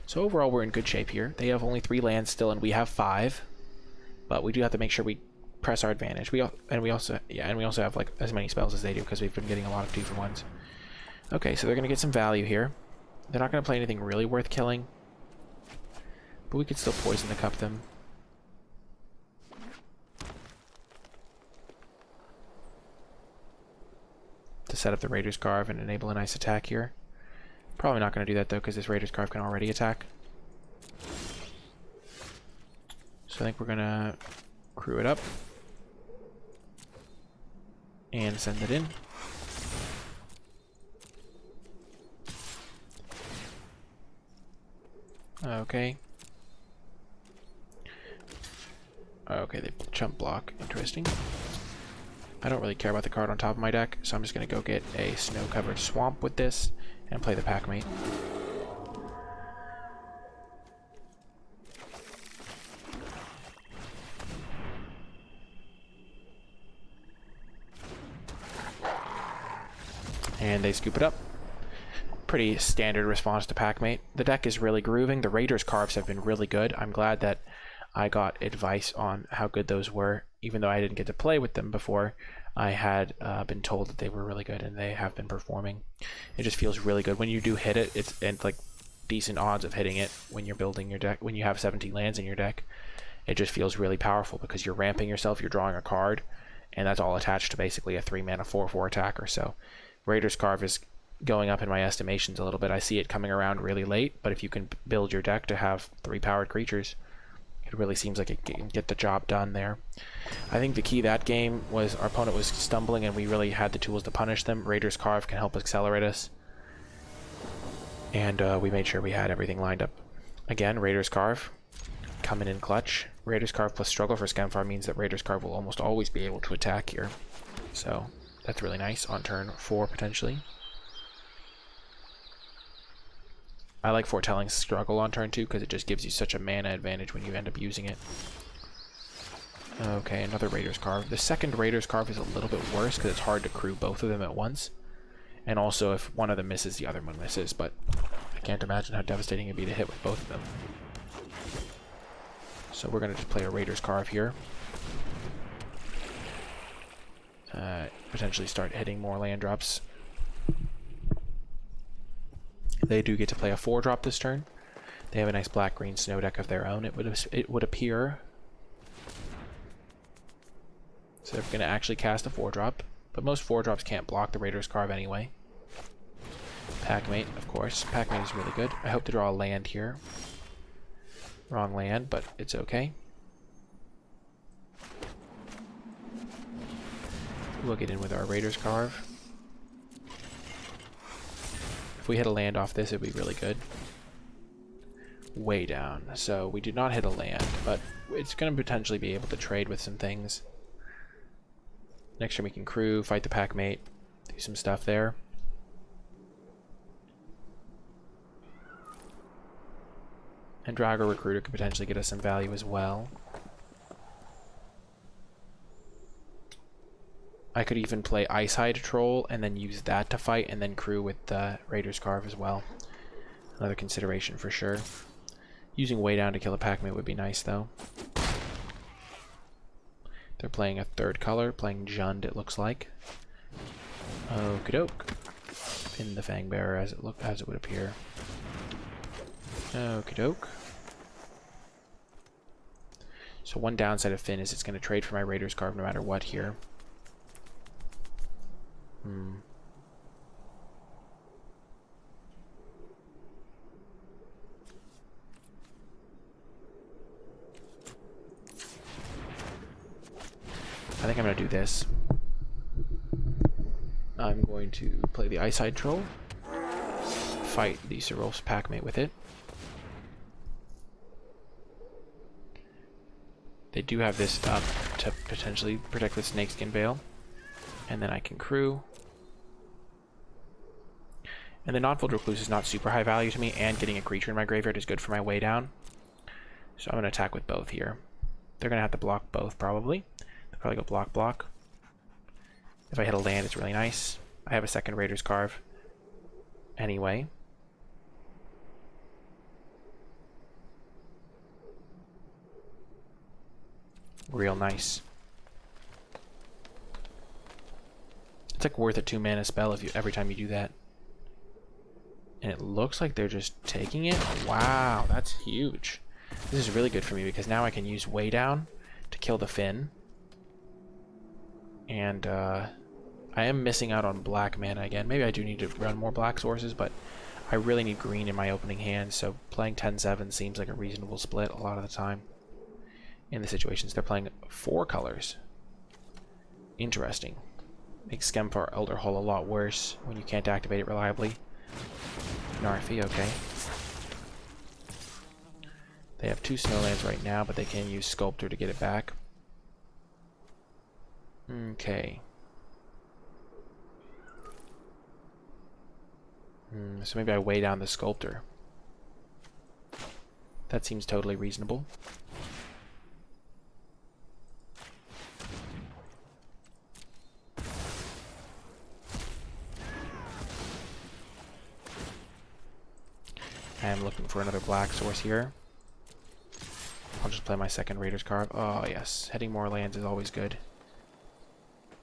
So overall, we're in good shape here. They have only 3 lands still, and we have 5. But we do have to make sure we press our advantage. We also have like as many spells as they do because we've been getting a lot of 2-for-1s. Okay, so they're going to get some value here. They're not going to play anything really worth killing, but we could still Poison the Cup them. To set up the Raider's Carve and enable a nice attack here. Probably not going to do that though because this Raider's Carve can already attack. So I think we're going to crew it up and send it in. Okay. Okay, they chump block. Interesting. I don't really care about the card on top of my deck, so I'm just going to go get a snow-covered swamp with this and play the Packmate. And they scoop it up. Pretty standard response to Packmate. The deck is really grooving. The Raider's Carves have been really good. I'm glad that I got advice on how good those were. Even though I didn't get to play with them before, I had been told that they were really good, and they have been performing. It just feels really good. When you do hit it, it's like decent odds of hitting it when you're building your deck. When you have 17 lands in your deck, it just feels really powerful because you're ramping yourself, you're drawing a card, and that's all attached to basically a 3-mana 4/4 attacker. So Raider's Carve is going up in my estimations a little bit. I see it coming around really late, but if you can build your deck to have 3 powered creatures, it really seems like it can get the job done there. I think the key that game was our opponent was stumbling and we really had the tools to punish them. Raider's Carve can help accelerate us. And we made sure we had everything lined up. Again, Raider's Carve coming in clutch. Raider's Carve plus Struggle for Scamfar means that Raider's Carve will almost always be able to attack here. So that's really nice on turn 4 potentially. I like foretelling Struggle on turn 2 because it just gives you such a mana advantage when you end up using it. Okay, another Raiders Carve. The second Raiders Carve is a little bit worse because it's hard to crew both of them at once. And also, if one of them misses, the other one misses. But I can't imagine how devastating it'd be to hit with both of them. So we're going to just play a Raiders Carve here. Potentially start hitting more land drops. They do get to play a 4-drop this turn. They have a nice black-green snow deck of their own, it would appear. So they're going to actually cast a 4-drop. But most 4-drops can't block the Raiders Carve anyway. Packmate, of course. Packmate is really good. I hope to draw a land here. Wrong land, but it's okay. We'll get in with our Raiders Carve. If we hit a land off this, it'd be really good. Way down. So we did not hit a land, but it's going to potentially be able to trade with some things. Next turn we can crew, fight the Packmate, do some stuff there. And Drago Recruiter could potentially get us some value as well. I could even play Icehide Troll and then use that to fight and then crew with the Raiders Carve as well. Another consideration for sure. Using Way Down to kill a Packmate would be nice though. They're playing a 3rd color, playing Jund it looks like. Okie doke. Pin the Fangbearer as it would appear. Okie doke. So one downside of Finn is it's going to trade for my Raiders Carve no matter what here. I think I'm going to do this. I'm going to play the Icehide Troll. Fight the Cerulf's Packmate with it. They do have this up to potentially protect the Snakeskin Veil. And then I can crew. And the Non-Fold Recluse is not super high value to me, and getting a creature in my graveyard is good for my Way Down. So I'm going to attack with both here. They're going to have to block both, probably. They'll probably go block, block. If I hit a land, it's really nice. I have a second Raiders Carve. Anyway. Real nice. It's like worth a 2-mana spell if you every time you do that. And it looks like they're just taking it. Wow, that's huge. This is really good for me because now I can use Way Down to kill the Finn. And I am missing out on black mana again. Maybe I do need to run more black sources, but I really need green in my opening hand, so playing 10-7 seems like a reasonable split a lot of the time. In the situations they're playing 4 colors. Interesting. Makes Skemfar Elder Hull a lot worse when you can't activate it reliably. Narfi, okay. They have 2 Snowlands right now, but they can use Sculptor to get it back. Okay. So maybe I weigh down the Sculptor. That seems totally reasonable. I am looking for another black source here. I'll just play my second Raiders Carve. Oh yes, hitting more lands is always good.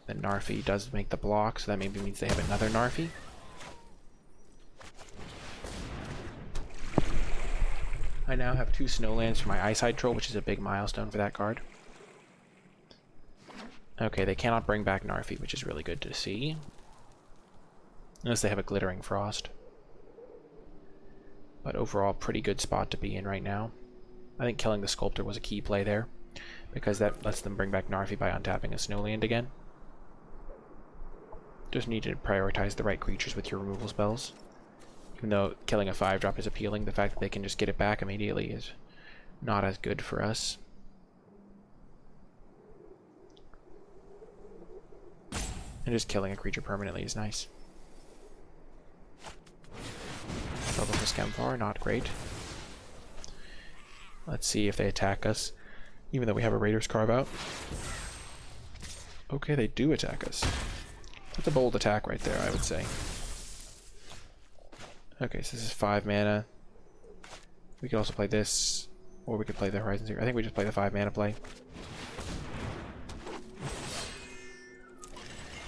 Then Narfi does make the block, so that maybe means they have another Narfi. I now have 2 Snowlands for my Icehide Troll, which is a big milestone for that card. Okay, they cannot bring back Narfi, which is really good to see. Unless they have a Glittering Frost. But overall, pretty good spot to be in right now. I think killing the Sculptor was a key play there, because that lets them bring back Narfi by untapping a Snowland again. Just need to prioritize the right creatures with your removal spells. Even though killing a 5-drop is appealing, the fact that they can just get it back immediately is not as good for us. And just killing a creature permanently is nice. Trouble for Skemfar, not great. Let's see if they attack us. Even though we have a Raiders carve out. Okay, they do attack us. That's a bold attack right there, I would say. Okay, so this is 5 mana. We could also play this, or we could play the Horizon Seeker. I think we just play the 5 mana play.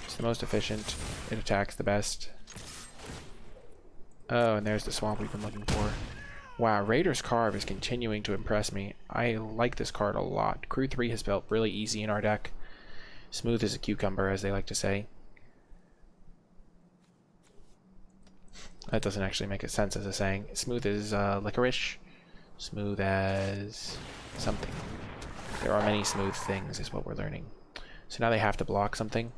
It's the most efficient. It attacks the best. Oh, and there's the swamp we've been looking for. Wow, Raider's Carve is continuing to impress me. I like this card a lot. Crew 3 has felt really easy in our deck. Smooth as a cucumber, as they like to say. That doesn't actually make sense as a saying. Smooth as licorice. Smooth as something. There are many smooth things, is what we're learning. So now they have to block something.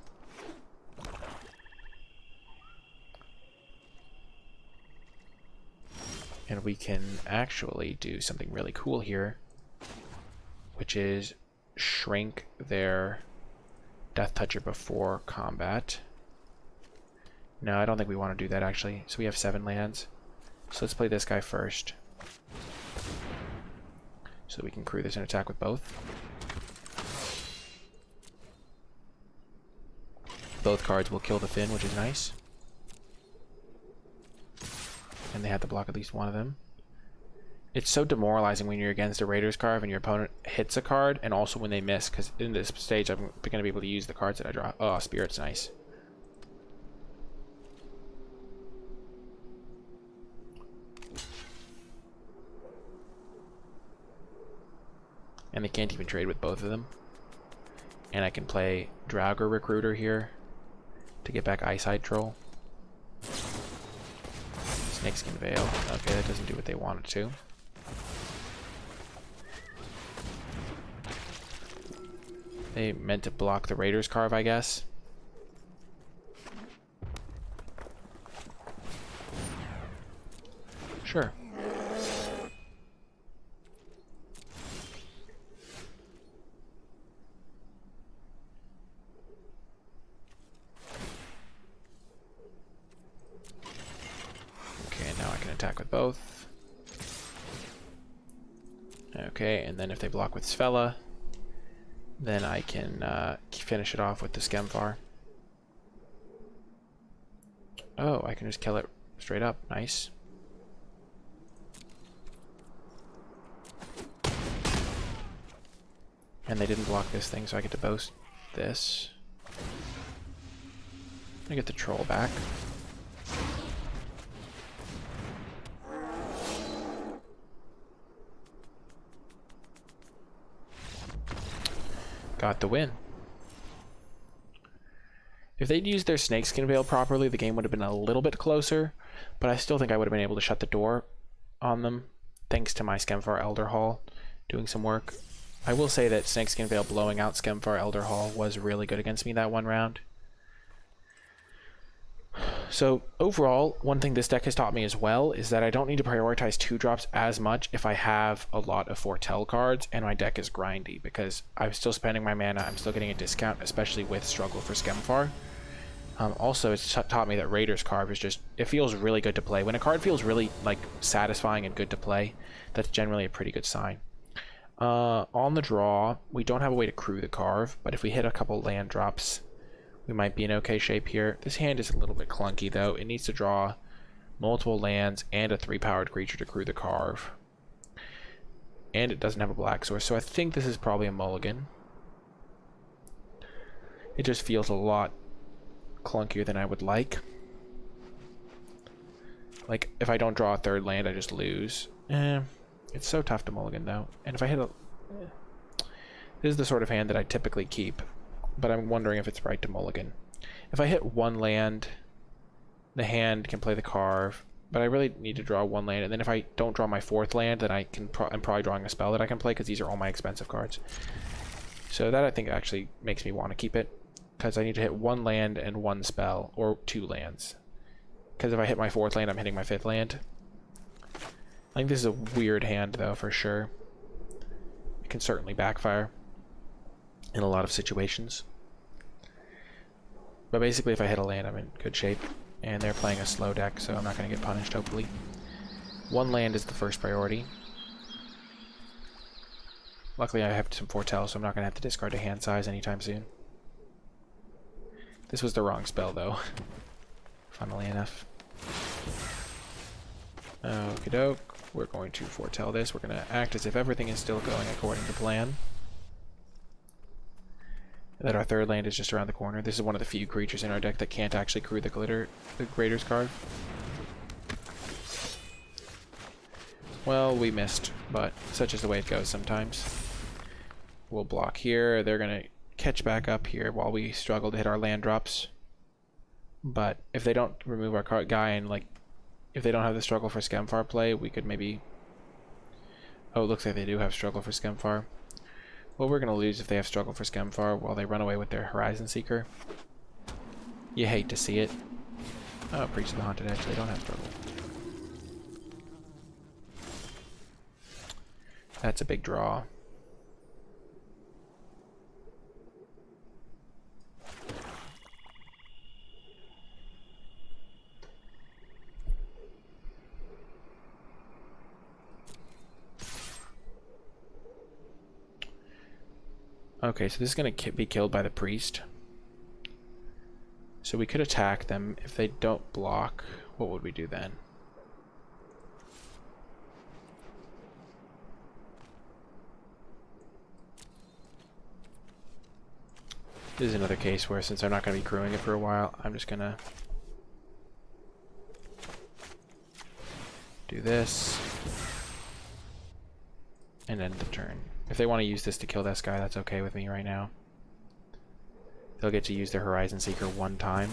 And we can actually do something really cool here, which is shrink their Death Toucher before combat. No, I don't think we want to do that, actually. So we have 7 lands. So let's play this guy first. So we can crew this and attack with both. Both cards will kill the Finn, which is nice. And they have to block at least one of them. It's so demoralizing when you're against a Raiders Carve and your opponent hits a card, and also when they miss, because in this stage I'm going to be able to use the cards that I draw. Oh, Spirit's nice. And they can't even trade with both of them. And I can play Draugr Recruiter here to get back Eyesight Troll. Snakeskin Veil. Okay, that doesn't do what they wanted to. They meant to block the Raiders Carve, I guess. Sure. Attack with both. Okay, and then if they block with Svella, then I can finish it off with the Skemfar. Oh, I can just kill it straight up. Nice. And they didn't block this thing, so I get to boast this. I get the troll back. Got the win. If they'd used their Snakeskin Veil properly, the game would have been a little bit closer, but I still think I would have been able to shut the door on them, thanks to my Skemfar Elderhall doing some work. I will say that Snakeskin Veil blowing out Skemfar Elderhall was really good against me that one round. So overall, one thing this deck has taught me as well is that I don't need to prioritize 2-drops as much if I have a lot of Foretell cards and my deck is grindy, because I'm still spending my mana, I'm still getting a discount, especially with Struggle for Skemfar. Also, it's taught me that Raiders Carve is just, it feels really good to play. When a card feels really like satisfying and good to play, that's generally a pretty good sign. On the draw, we don't have a way to crew the Carve, but if we hit a couple land drops, we might be in okay shape here. This hand is a little bit clunky, though. It needs to draw multiple lands and a 3-powered creature to crew the Carve. And it doesn't have a black source, so I think this is probably a mulligan. It just feels a lot clunkier than I would like. Like, if I don't draw a 3rd land, I just lose. It's so tough to mulligan, though. And if I hit a... This is the sort of hand that I typically keep, but I'm wondering if it's right to mulligan. If I hit 1 land, the hand can play the Carve, but I really need to draw 1 land, and then if I don't draw my 4th land, then I'm probably drawing a spell that I can play, because these are all my expensive cards. So that, I think, actually makes me want to keep it, because I need to hit 1 land and 1 spell, or 2 lands. Because if I hit my 4th land, I'm hitting my 5th land. I think this is a weird hand, though, for sure. It can certainly backfire in a lot of situations. But basically, if I hit a land, I'm in good shape. And they're playing a slow deck, so I'm not going to get punished, hopefully. 1 land is the first priority. Luckily I have some foretell, so I'm not going to have to discard a hand size anytime soon. This was the wrong spell, though. Funnily enough. Okie doke. We're going to foretell this. We're going to act as if everything is still going according to plan. That our third land is just around the corner. This is one of the few creatures in our deck that can't actually crew the Grader's card. Well, we missed, but such is the way it goes sometimes. We'll block here. They're going to catch back up here while we struggle to hit our land drops. But if they don't remove our card guy and, like, if they don't have the struggle for Skemfar play, we could maybe... Oh, it looks like they do have struggle for Skemfar. Well, we're going to lose if they have struggle for Skemfar while they run away with their Horizon Seeker. You hate to see it. Oh, Preach of the Haunted Edge. They don't have struggle. That's a big draw. Okay, so this is going to be killed by the priest. So we could attack them. If they don't block, what would we do then? This is another case where, since I'm not going to be crewing it for a while, I'm just going to do this and end the turn. If they want to use this to kill this guy, that's okay with me right now. They'll get to use their Horizon Seeker one time.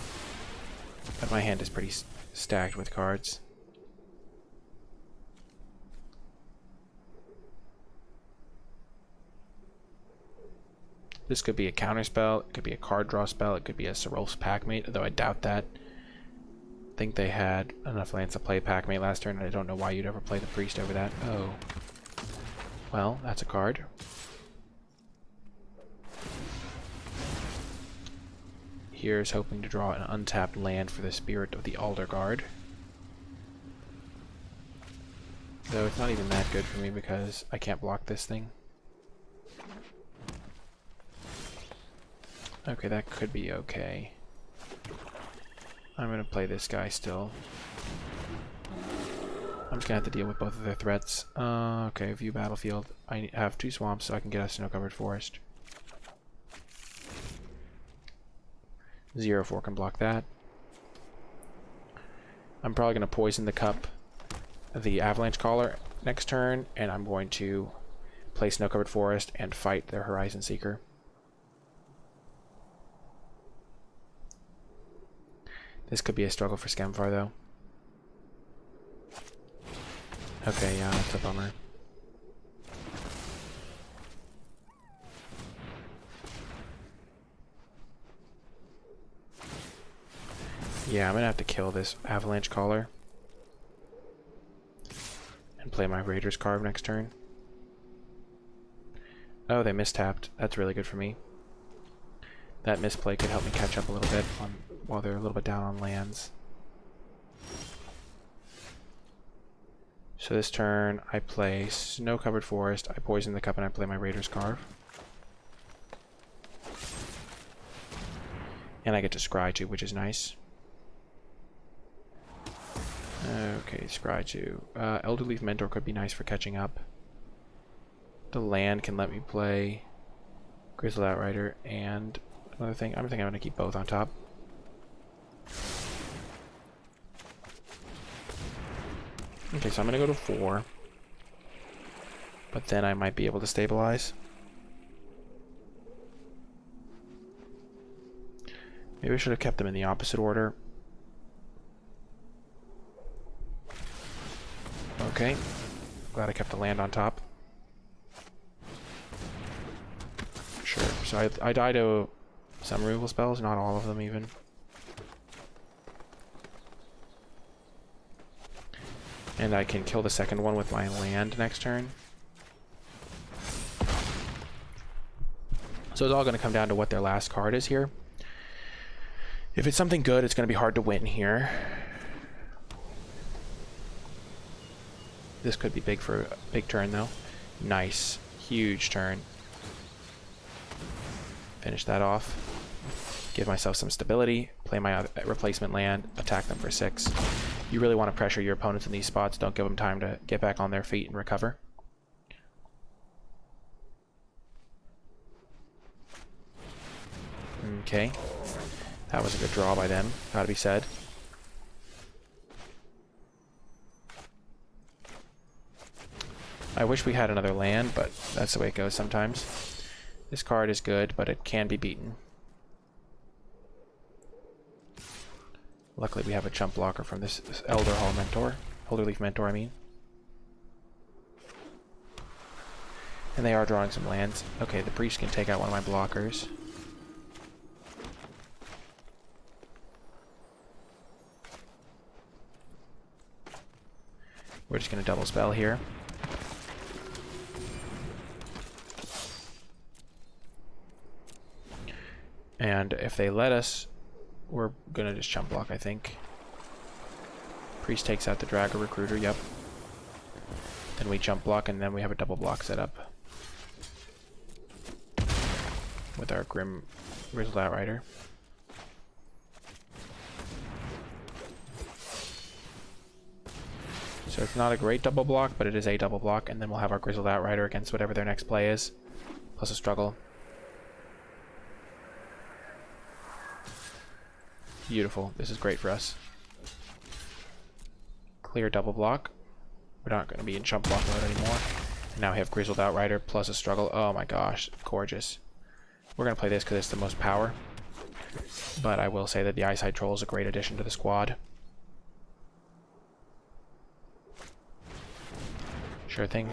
But my hand is pretty stacked with cards. This could be a counter spell, it could be a card draw spell, it could be a Serolf's Packmate, though I doubt that. I think they had enough lands to play Packmate last turn, and I don't know why you'd ever play the Priest over that. Oh. Well, that's a card. Here's hoping to draw an untapped land for the Spirit of the Alder Guard. Though it's not even that good for me because I can't block this thing. Okay, that could be okay. I'm gonna play this guy still. I'm just gonna have to deal with both of their threats. Okay, view battlefield. I have 2 swamps, so I can get a snow-covered forest. 0-4 can block that. I'm probably gonna poison the cup, the Avalanche Caller next turn, and I'm going to play snow-covered forest and fight their Horizon Seeker. This could be a struggle for Skemfar, though. Okay, yeah, that's a bummer. Yeah, I'm gonna have to kill this Avalanche Caller and play my Raider's Carve next turn. Oh, they mistapped. That's really good for me. That misplay could help me catch up a little bit while they're a little bit down on lands. So this turn, I play Snow-Covered Forest, I poison the cup, and I play my Raider's Carve. And I get to Scry too, which is nice. Okay, Scry 2. Elderleaf Mentor could be nice for catching up. The land can let me play Grizzled Outrider and another thing. I'm going to keep both on top. Okay, so I'm going to go to 4. But then I might be able to stabilize. Maybe I should have kept them in the opposite order. Okay. Glad I kept the land on top. Sure. So I die to some removal spells, not all of them even. And I can kill the second one with my land next turn. So it's all going to come down to what their last card is here. If it's something good, it's going to be hard to win here. This could be big for a big turn, though. Nice. Huge turn. Finish that off. Give myself some stability. Play my replacement land. Attack them for 6. You really want to pressure your opponents in these spots. Don't give them time to get back on their feet and recover. Okay. That was a good draw by them, gotta be said. I wish we had another land, but that's the way it goes sometimes. This card is good, but it can be beaten. Luckily we have a chump blocker from this Elderleaf Mentor, I mean. And they are drawing some lands. Okay, the priest can take out one of my blockers. We're just going to double spell here. And if they let us, we're going to just chump block, I think. Priest takes out the Dragger Recruiter, yep. Then we jump block, and then we have a double block set up with our Grizzled Outrider. So it's not a great double block, but it is a double block, and then we'll have our Grizzled Outrider against whatever their next play is, plus a struggle. Beautiful. This is great for us. Clear double block. We're not going to be in chump block mode anymore. And now we have Grizzled Outrider plus a struggle. Oh my gosh, gorgeous. We're going to play this because it's the most power. But I will say that the Eyesight Troll is a great addition to the squad. Sure thing.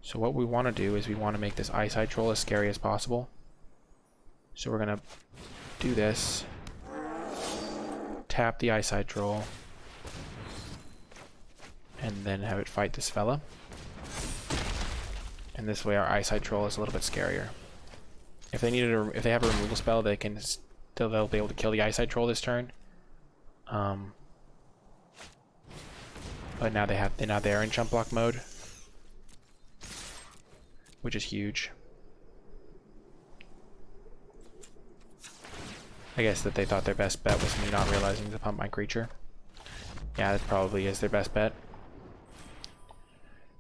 So what we want to do is we want to make this Eyesight Troll as scary as possible. So we're going to do this. Tap the Eyesight Troll. And then have it fight this fella. And this way our Eyesight Troll is a little bit scarier. If they needed if they have a removal spell, they'll be able to kill the Eyesight Troll this turn. But now they're in chump block mode, which is huge. I guess that they thought their best bet was me not realizing to pump my creature. Yeah, that probably is their best bet.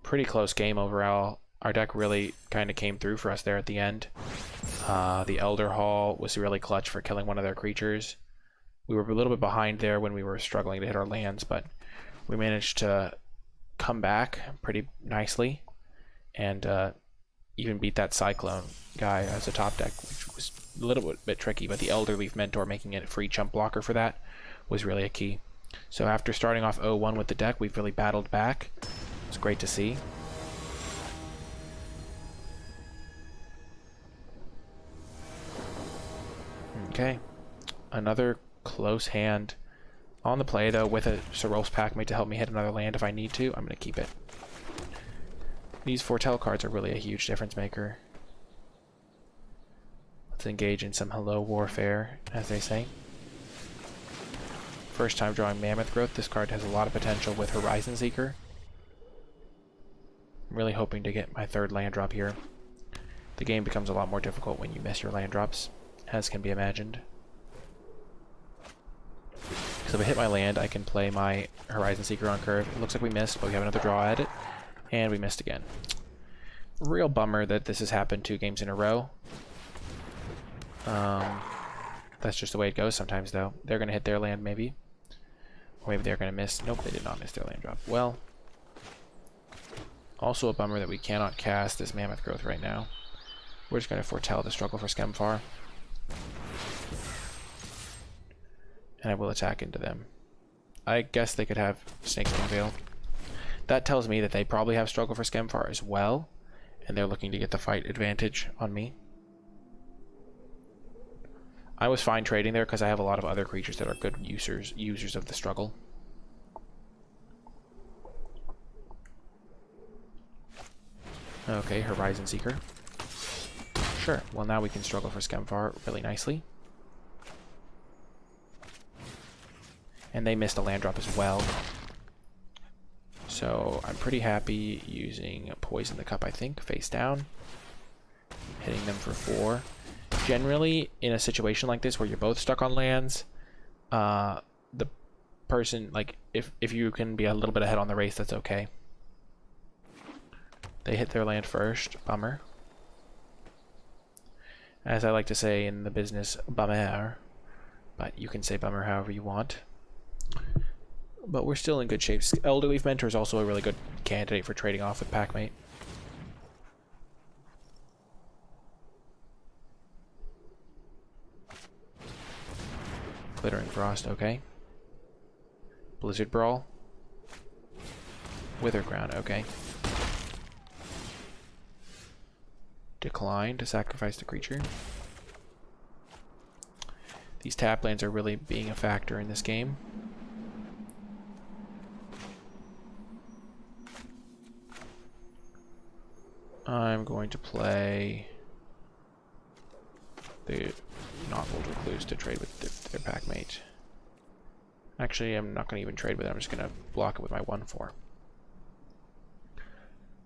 Pretty close game overall. Our deck really kind of came through for us there at the end. The Elder Hall was really clutch for killing one of their creatures. We were a little bit behind there when we were struggling to hit our lands, but we managed to come back pretty nicely and even beat that Cyclone guy as a top deck, which was a little bit tricky, but the Elderleaf Mentor making it a free chump blocker for that was really a key. So after starting off 0-1 with the deck, we've really battled back. It's great to see. Okay, another close hand on the play, though, with a Sorrel's Packmate to help me hit another land if I need to. I'm going to keep it. These Foretell cards are really a huge difference maker. Let's engage in some hello warfare, as they say. First time drawing Mammoth Growth. This card has a lot of potential with Horizon Seeker. I'm really hoping to get my third land drop here. The game becomes a lot more difficult when you miss your land drops, as can be imagined. So if I hit my land, I can play my Horizon Seeker on curve. It looks like we missed, but we have another draw at it. And we missed again. Real bummer that this has happened 2 games in a row. That's just the way it goes sometimes, though. They're going to hit their land, maybe. Or maybe they're going to miss. Nope, they did not miss their land drop. Well, also a bummer that we cannot cast this Mammoth Growth right now. We're just going to foretell the struggle for Skemfar. And I will attack into them. I guess they could have Snakeskin Veil. That tells me that they probably have struggle for Skemfar as well, and they're looking to get the fight advantage on me. I was fine trading there because I have a lot of other creatures that are good users of the struggle. Okay, Horizon Seeker. Sure, well now we can struggle for Skemfar really nicely. And they missed a land drop as well. So I'm pretty happy using Poison the Cup, I think, face down. Hitting them for 4. Generally, in a situation like this where you're both stuck on lands, the person, like, if you can be a little bit ahead on the race, that's okay. They hit their land first. Bummer. As I like to say in the business, bummer. But you can say bummer however you want. But we're still in good shape. Elderleaf Mentor is also a really good candidate for trading off with Packmate. Glittering Frost, okay. Blizzard Brawl. Witherground, okay. Decline to sacrifice the creature. These tap lands are really being a factor in this game. I'm going to play the Knothold Recluse to trade with their Packmate. Actually, I'm not going to even trade with it. I'm just going to block it with my 1/4.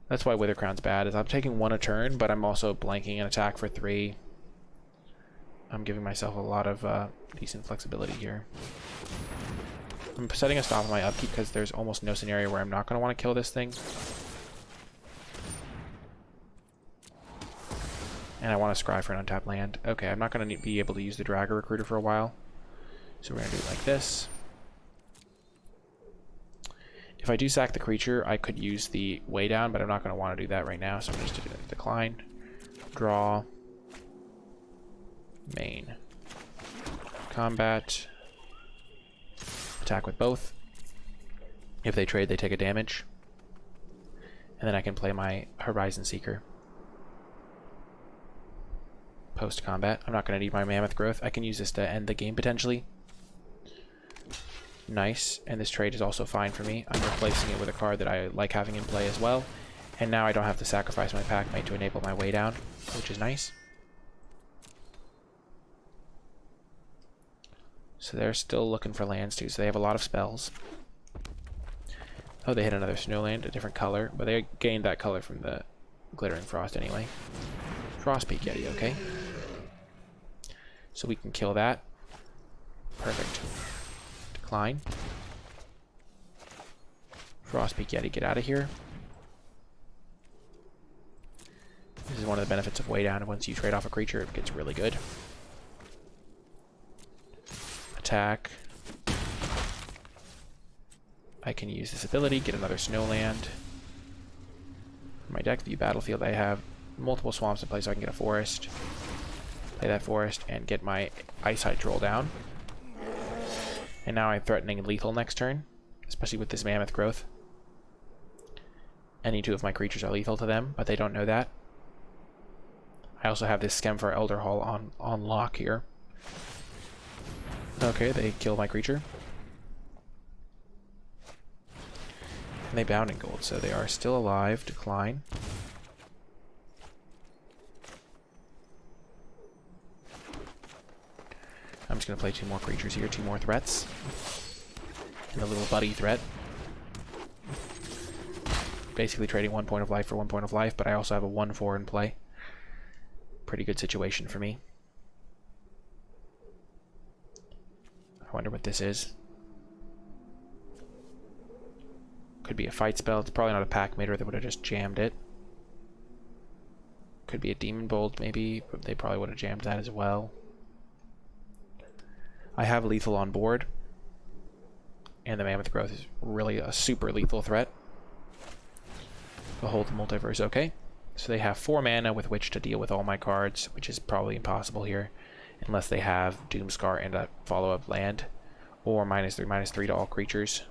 That's why Withercrown's bad, is I'm taking 1 a turn, but I'm also blanking an attack for 3. I'm giving myself a lot of decent flexibility here. I'm setting a stop on my upkeep because there's almost no scenario where I'm not going to want to kill this thing. And I want to scry for an untapped land. Okay, I'm not going to be able to use the Dragger Recruiter for a while. So we're going to do it like this. If I do sack the creature, I could use the way down, but I'm not going to want to do that right now. So I'm just going to decline, draw, main, combat, attack with both. If they trade, they take a damage. And then I can play my Horizon Seeker. Post-combat. I'm not going to need my Mammoth Growth. I can use this to end the game, potentially. Nice. And this trade is also fine for me. I'm replacing it with a card that I like having in play as well. And now I don't have to sacrifice my Packmate to enable my way down, which is nice. So they're still looking for lands too, so they have a lot of spells. Oh, they hit another Snowland, a different color, but they gained that color from the Glittering Frost anyway. Frostpeak Yeti, okay. So we can kill that. Perfect. Decline. Frostpeak Yeti, get out of here. This is one of the benefits of way down. Once you trade off a creature, it gets really good. Attack. I can use this ability, get another Snowland. For my deck view battlefield, I have multiple swamps in place, so I can get a forest. Play that forest and get my Ice Troll down. And now I'm threatening lethal next turn, especially with this Mammoth Growth. Any two of my creatures are lethal to them, but they don't know that. I also have this Skemfar Elder Hall on lock here. Okay, they kill my creature. And they Bounding Gold, so they are still alive. Decline. I'm just going to play 2 more creatures here, 2 more threats. And a little buddy threat. Basically trading 1 point of life for 1 point of life, but I also have a 1/4 in play. Pretty good situation for me. I wonder what this is. Could be a fight spell. It's probably not a Packmate, or they would have just jammed it. Could be a Demon Bolt, maybe, but they probably would have jammed that as well. I have lethal on board. And the Mammoth Growth is really a super lethal threat. Behold the Multiverse, okay. So they have 4 mana with which to deal with all my cards, which is probably impossible here. Unless they have Doomscar and a follow-up land. Or -3/-3 to all creatures.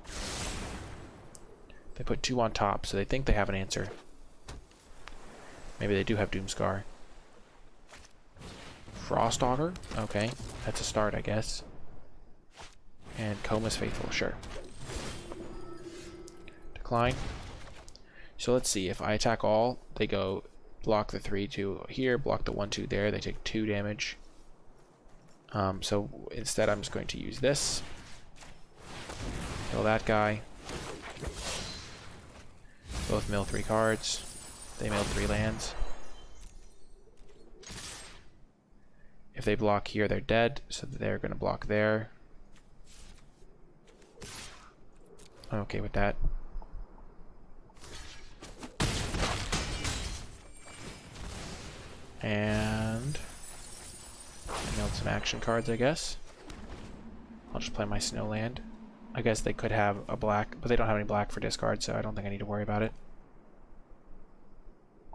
They put 2 on top, so they think they have an answer. Maybe they do have Doomscar. Frostaugur? Okay, that's a start, I guess. And Coma's Faithful, sure. Decline. So let's see, if I attack all, they go block the 3/2 here, block the 1/2 there, they take 2 damage. So instead I'm just going to use this. Kill that guy. Both mill 3 cards. They milled 3 lands. If they block here, they're dead, so they're going to block there. I'm okay with that. And I milled some action cards, I guess. I'll just play my snow land. I guess they could have a black, but they don't have any black for discard, so I don't think I need to worry about it.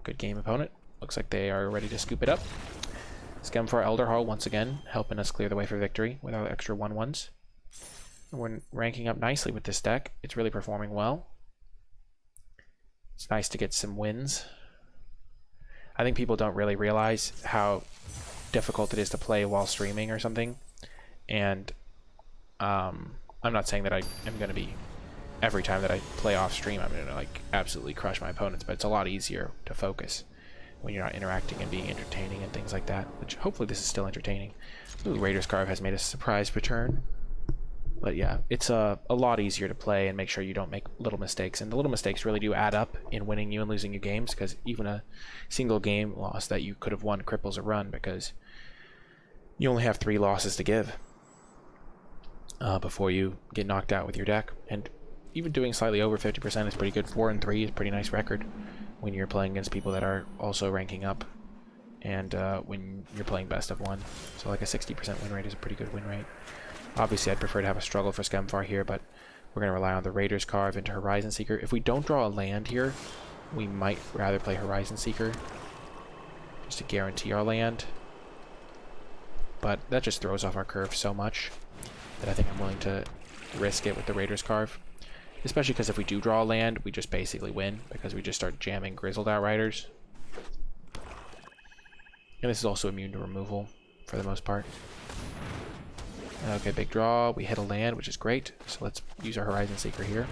Good game, opponent. Looks like they are ready to scoop it up. Skemfar Elderhall once again, helping us clear the way for victory with our extra 1/1s. We're ranking up nicely with this deck. It's really performing well. It's nice to get some wins. I think people don't really realize how difficult it is to play while streaming or something. And I'm not saying that I am going to be, every time that I play off stream, I'm going to like absolutely crush my opponents, but it's a lot easier to focus when you're not interacting and being entertaining and things like that, which hopefully this is still entertaining. Ooh, Raider's Carve has made a surprise return. But yeah, it's a lot easier to play and make sure you don't make little mistakes. And the little mistakes really do add up in winning you and losing you games, because even a single game loss that you could have won cripples a run because you only have 3 losses to give before you get knocked out with your deck. And even doing slightly over 50% is pretty good. 4-3 is a pretty nice record when you're playing against people that are also ranking up, and when you're playing best of 1. So like a 60% win rate is a pretty good win rate. Obviously, I'd prefer to have a struggle for Skemfar here, but we're going to rely on the Raider's Carve into Horizon Seeker. If we don't draw a land here, we might rather play Horizon Seeker just to guarantee our land. But that just throws off our curve so much that I think I'm willing to risk it with the Raider's Carve. Especially because if we do draw a land, we just basically win, because we just start jamming Grizzled Outriders. And this is also immune to removal for the most part. Okay, big draw. We hit a land, which is great. So let's use our Horizon Seeker here.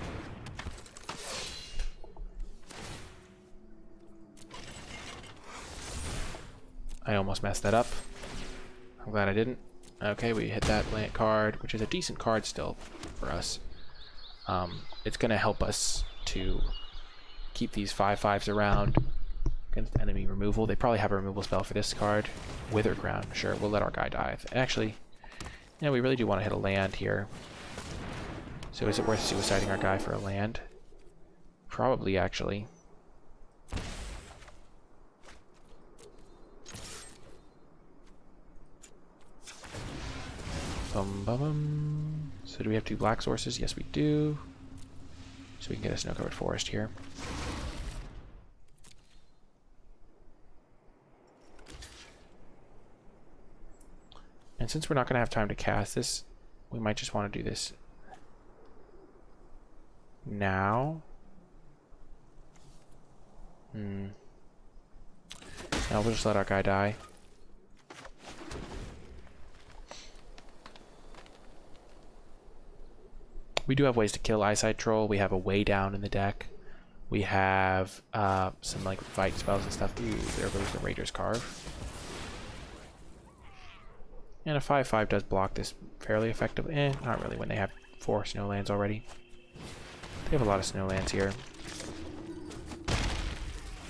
I almost messed that up. I'm glad I didn't. Okay, we hit that land card, which is a decent card still for us. It's going to help us to keep these 5/5s around against enemy removal. They probably have a removal spell for this card. Wither Crown. Sure, we'll let our guy die. Actually, yeah, we really do want to hit a land here. So is it worth suiciding our guy for a land? Probably, actually. Bum, bum, bum. So do we have 2 black sources? Yes, we do. So we can get a snow-covered forest here. And since we're not going to have time to cast this, we might just want to do this now. Now we'll just let our guy die. We do have ways to kill Eyesight Troll. We have a way down in the deck. We have some like fight spells and stuff. Ooh, there goes the Raider's Carve. And a 5/5 does block this fairly effectively. Not really when they have 4 snowlands already. They have a lot of snowlands here.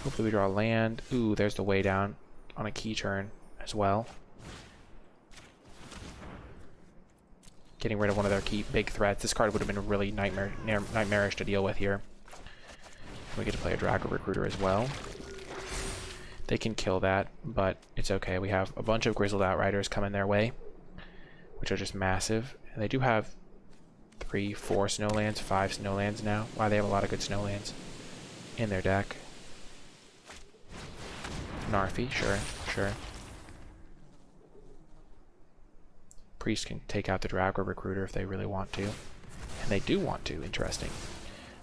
Hopefully we draw a land. Ooh, there's the way down on a key turn as well. Getting rid of one of their key big threats. This card would have been really nightmarish to deal with here. We get to play a Draco Recruiter as well. They can kill that, but it's okay. We have a bunch of Grizzled Outriders coming their way, which are just massive. And they do have 3, 4 snowlands, 5 snowlands now. Wow, they have a lot of good snowlands in their deck. Narfi, sure, sure. Priest can take out the Draco Recruiter if they really want to. And they do want to, interesting.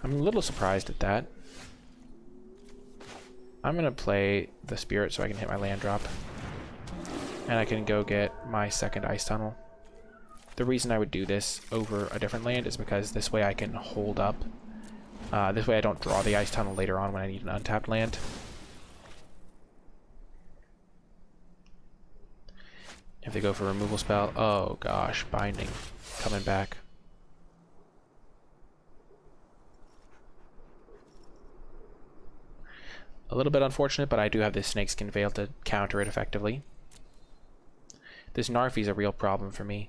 I'm a little surprised at that. I'm going to play the Spirit so I can hit my land drop. And I can go get my second Ice Tunnel. The reason I would do this over a different land is because this way I can hold up. This way I don't draw the Ice Tunnel later on when I need an untapped land. If they go for removal spell, oh gosh, Binding coming back. A little bit unfortunate, but I do have this Snakeskin Veil to counter it effectively. This Narfi is a real problem for me.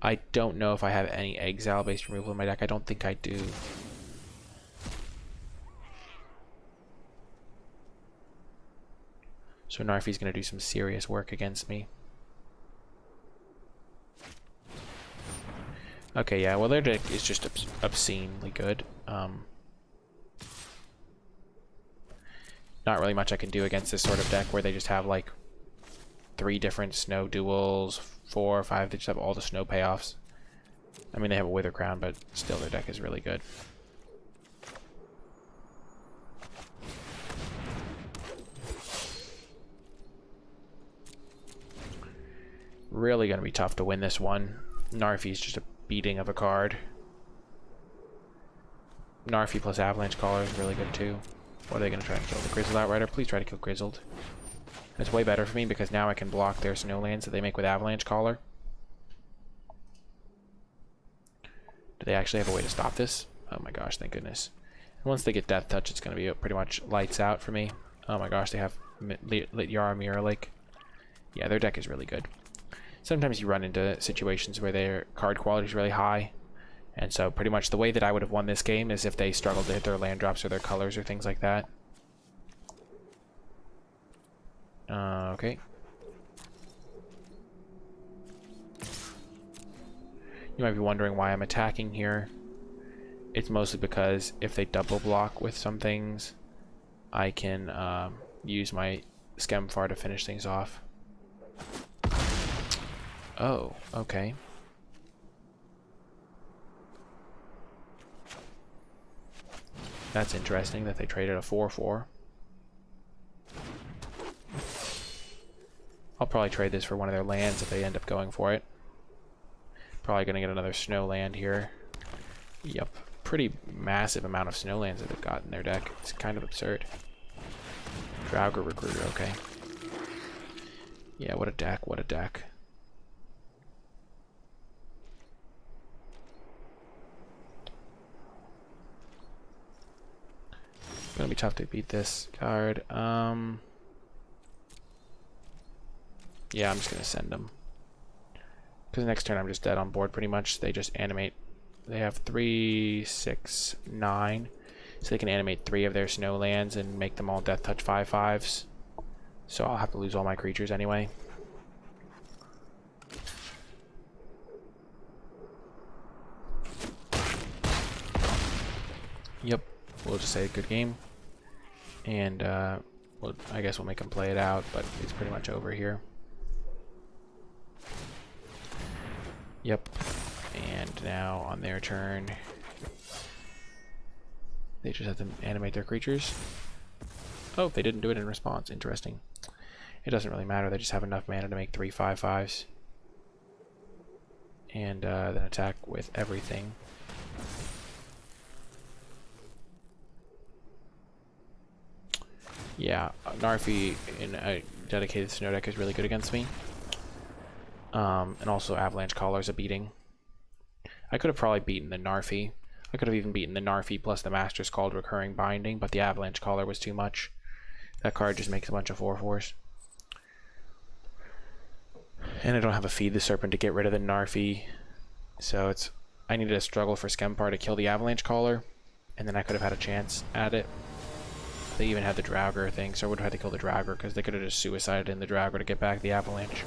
I don't know if I have any Exile-based removal in my deck. I don't think I do. So Narfi's going to do some serious work against me. Okay, yeah, well their deck is just obscenely good. Not really much I can do against this sort of deck where they just have like 3 different snow duels, 4 or 5, they just have all the snow payoffs. I mean, they have a Wither Crown, but still their deck is really good. Really going to be tough to win this one. Narfi's just a beating of a card. Narfi plus Avalanche Caller is really good too. What are they going to try to kill? The Grizzled Outrider? Please try to kill Grizzled. It's way better for me because now I can block their snowlands that they make with Avalanche Caller. Do they actually have a way to stop this? Oh my gosh, thank goodness. And once they get Death Touch, it's going to be pretty much lights out for me. Oh my gosh, they have Lit Yara Mirror Lake. Yeah, their deck is really good. Sometimes you run into situations where their card quality is really high. And so pretty much the way that I would have won this game is if they struggled to hit their land drops or their colors or things like that. Okay. You might be wondering why I'm attacking here. It's mostly because if they double block with some things, I can use my Skemfar to finish things off. Oh, okay. That's interesting that they traded a 4/4. I'll probably trade this for one of their lands if they end up going for it. Probably going to get another snow land here. Yep. Pretty massive amount of snow lands that they've got in their deck. It's kind of absurd. Draugr Recruiter, okay. Yeah, what a deck, what a deck. Gonna be tough to beat this card. Yeah, I'm just gonna send them. Because next turn I'm just dead on board pretty much. They just animate. They have 3, 6, 9. So they can animate 3 of their snow lands and make them all Death Touch 5/5s. So I'll have to lose all my creatures anyway. Yep. We'll just say good game. And well, I guess we'll make them play it out, but it's pretty much over here. Yep. And now on their turn, they just have to animate their creatures. Oh, they didn't do it in response. Interesting. It doesn't really matter. They just have enough mana to make 3 5/5s. And then attack with everything. Yeah, Narfi in a dedicated snow deck is really good against me. And also Avalanche Caller's a beating. I could have probably beaten the Narfi. I could have even beaten the Narfi plus the Master's Called Recurring Binding, but the Avalanche Caller was too much. That card just makes a bunch of 4/4s. And I don't have a Feed the Serpent to get rid of the Narfi. So it's I needed a struggle for Skemfar to kill the Avalanche Caller, and then I could have had a chance at it. They even had the Draugr thing, so I would have had to kill the Draugr because they could have just suicided in the Draugr to get back the Avalanche.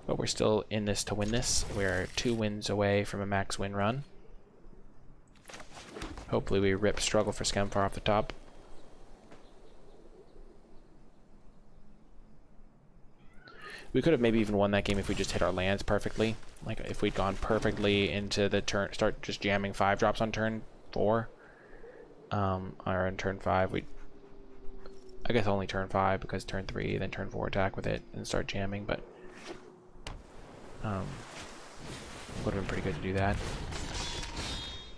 But we're still in this to win this. We're 2 wins away from a max win run. Hopefully we rip struggle for Skemfar off the top. We could have maybe even won that game if we just hit our lands perfectly. Like if we'd gone perfectly into the turn, start just jamming 5 drops on turn 4. Or on turn 5, I guess only turn 5 because turn 3, then turn 4 attack with it and start jamming, but would have been pretty good to do that.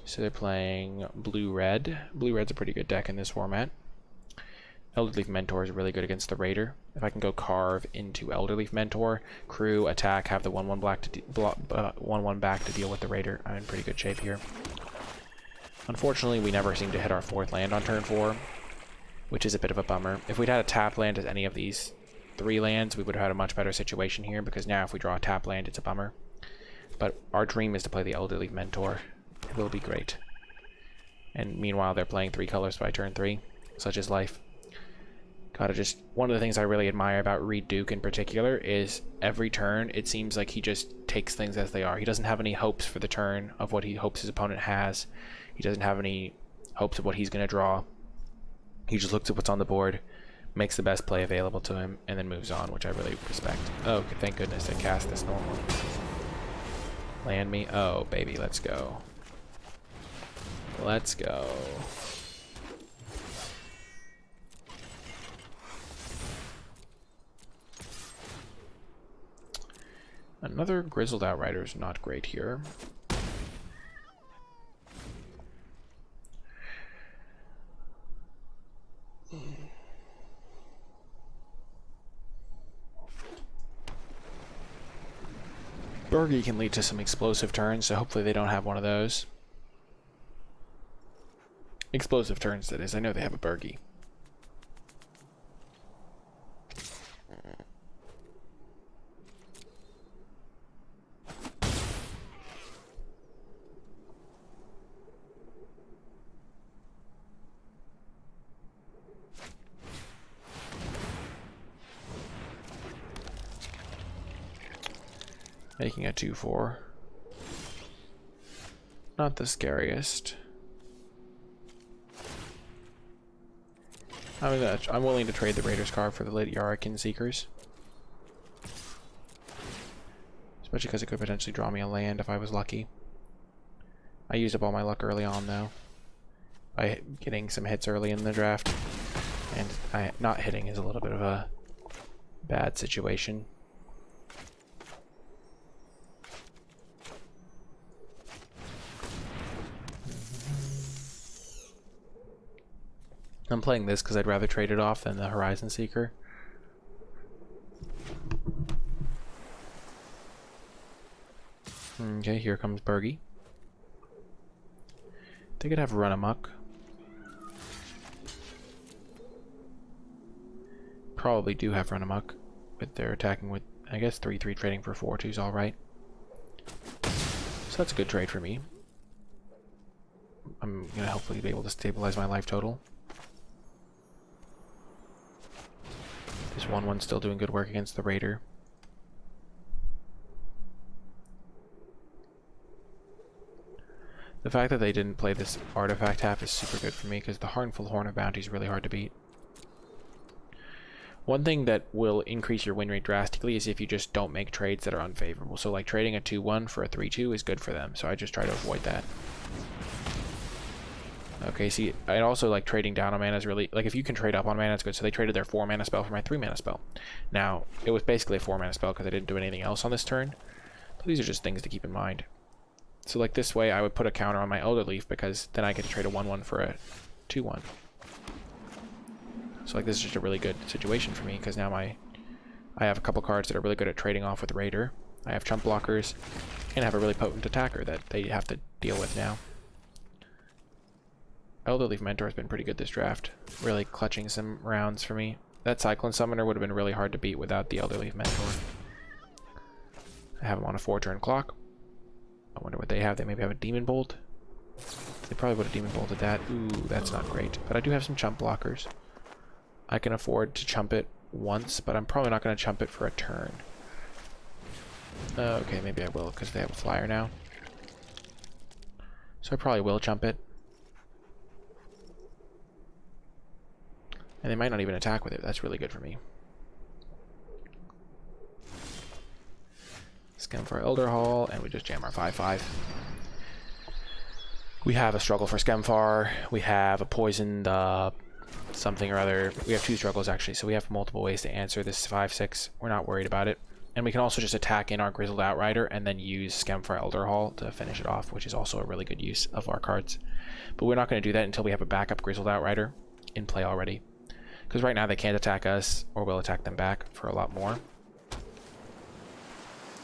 So they're playing blue-red. Blue-red's a pretty good deck in this format. Elderleaf Mentor is really good against the Raider. If I can go carve into Elderleaf Mentor, crew, attack, have the 1/1 black to 1/1 back to deal with the Raider, I'm in pretty good shape here. Unfortunately, we never seem to hit our 4th land on turn 4. which is a bit of a bummer. If we'd had a tap land as any of these 3 lands, we would have had a much better situation here, because now if we draw a tap land, it's a bummer. But our dream is to play the Elderly Mentor. It will be great. And meanwhile, they're playing 3 colors by turn 3. Such is life. One of the things I really admire about Reed Duke in particular is every turn, it seems like he just takes things as they are. He doesn't have any hopes for the turn of what he hopes his opponent has. He doesn't have any hopes of what he's going to draw. He just looks at what's on the board, makes the best play available to him, and then moves on, which I really respect. Oh, thank goodness I cast this normally. Land me. Oh, baby, let's go. Let's go. Another Grizzled Outrider is not great here. Burgie can lead to some explosive turns, so hopefully they don't have one of those. Explosive turns, that is. I know they have a Burgie. Making a 2/4. Not the scariest. I'm willing to trade the Raiders card for the Yarakin Seekers. Especially because it could potentially draw me a land if I was lucky. I used up all my luck early on though, by getting some hits early in the draft. And not hitting is a little bit of a bad situation. I'm playing this because I'd rather trade it off than the Horizon Seeker. Okay, here comes Burgie. They could have Run Amok. Probably do have Run Amok, but they're attacking with, I guess, 3/3 trading for 4/2 is alright. So that's a good trade for me. I'm going to hopefully be able to stabilize my life total. This 1/1 still doing good work against the Raider. The fact that they didn't play this artifact half is super good for me, because the Harmful Horn of Bounty is really hard to beat. One thing that will increase your win rate drastically is if you just don't make trades that are unfavorable. So like trading a 2/1 for a 3/2 is good for them, so I just try to avoid that. Okay, see, I also like trading down on mana is really, like if you can trade up on mana, it's good. So they traded their 4 mana spell for my 3 mana spell. Now, it was basically a 4 mana spell because I didn't do anything else on this turn. But these are just things to keep in mind. So like this way, I would put a counter on my Elder Leaf because then I get to trade a 1/1 for a 2/1. So like this is just a really good situation for me because now I have a couple cards that are really good at trading off with Raider. I have chump blockers and I have a really potent attacker that they have to deal with now. Elder Leaf Mentor has been pretty good this draft, really clutching some rounds for me. That Cyclone Summoner would have been really hard to beat without the Elder Leaf Mentor. I have him on a 4-turn clock. I wonder what they have. They maybe have a Demon Bolt. They probably would have Demon Bolted that. Ooh, that's not great. But I do have some chump blockers. I can afford to chump it once, but I'm probably not going to chump it for a turn. Okay, maybe I will because they have a flyer now. So I probably will chump it. And they might not even attack with it. That's really good for me. Skim for Elder Hall, and we just jam our 5/5. We have a struggle for Skemfar. We have a poisoned something or other. We have 2 struggles actually, so we have multiple ways to answer this 5/6. We're not worried about it. And we can also just attack in our Grizzled Outrider and then use Skemfar Elder Hall to finish it off, which is also a really good use of our cards. But we're not going to do that until we have a backup Grizzled Outrider in play already. Because right now they can't attack us, or we'll attack them back for a lot more.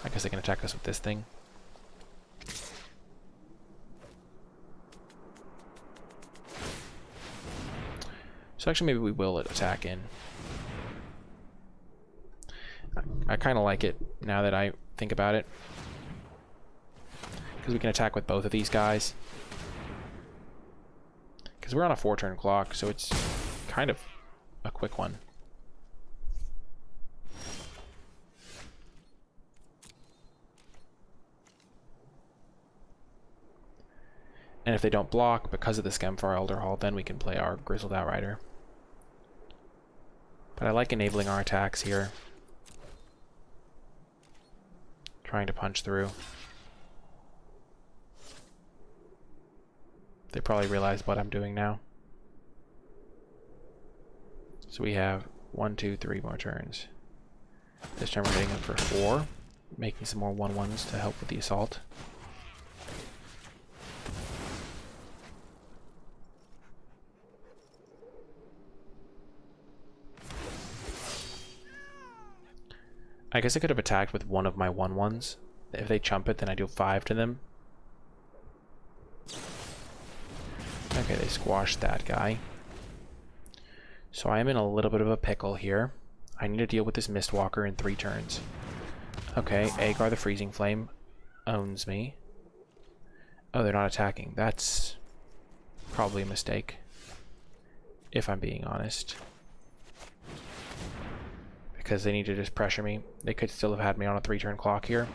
I guess they can attack us with this thing. So actually maybe we will attack in. I kind of like it now that I think about it. Because we can attack with both of these guys. Because we're on a 4-turn clock, so it's kind of a quick one. And if they don't block because of the Skemfar Elderhall, then we can play our Grizzled Outrider. But I like enabling our attacks here. Trying to punch through. They probably realize what I'm doing now. So we have 1, 2, 3 more turns. This turn we're getting them for 4, making some more 1/1s to help with the assault. I guess I could have attacked with one of my 1/1s. If they chump it, then I do 5 to them. Okay, they squashed that guy. So I am in a little bit of a pickle here. I need to deal with this Mistwalker in 3 turns. Okay, Agar the Freezing Flame owns me. Oh, they're not attacking. That's probably a mistake, if I'm being honest. Because they need to just pressure me. They could still have had me on a 3-turn clock here.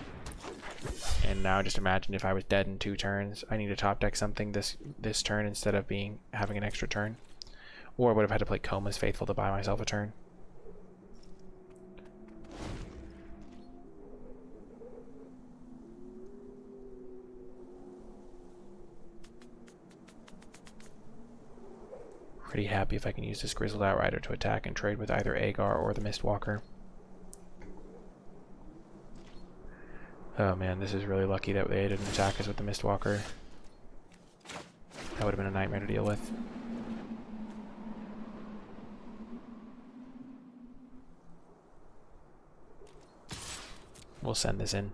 And now just imagine if I was dead in 2 turns. I need to top deck something this turn instead of having an extra turn. Or I would have had to play Coma's Faithful to buy myself a turn. Pretty happy if I can use this Grizzled Outrider to attack and trade with either Agar or the Mistwalker. Oh man, this is really lucky that they didn't attack us with the Mistwalker. That would have been a nightmare to deal with. We'll send this in.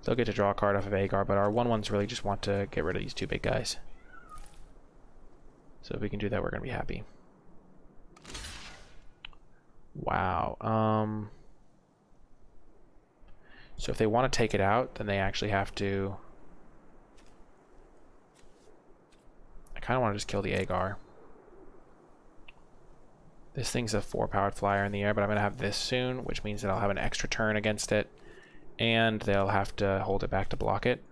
They'll get to draw a card off of Agar, but our 1/1s really just want to get rid of these 2 big guys. So if we can do that, we're going to be happy. Wow. So if they want to take it out, then they actually have to... I kind of want to just kill the Agar. This thing's a 4-powered flyer in the air, but I'm going to have this soon, which means that I'll have an extra turn against it, and they'll have to hold it back to block it.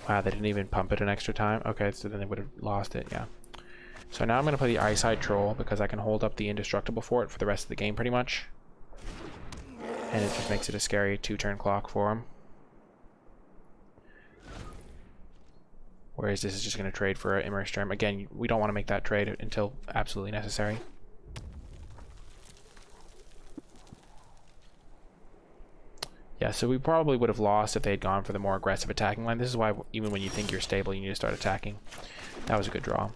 Wow, they didn't even pump it an extra time. Okay, so then they would have lost it, yeah. So now I'm going to play the Eyesight Troll because I can hold up the Indestructible for it for the rest of the game pretty much. And it just makes it a scary 2-turn clock for him. Whereas this is just going to trade for an Immersturm. Again, we don't want to make that trade until absolutely necessary. Yeah, so we probably would have lost if they had gone for the more aggressive attacking line. This is why even when you think you're stable, you need to start attacking. That was a good draw.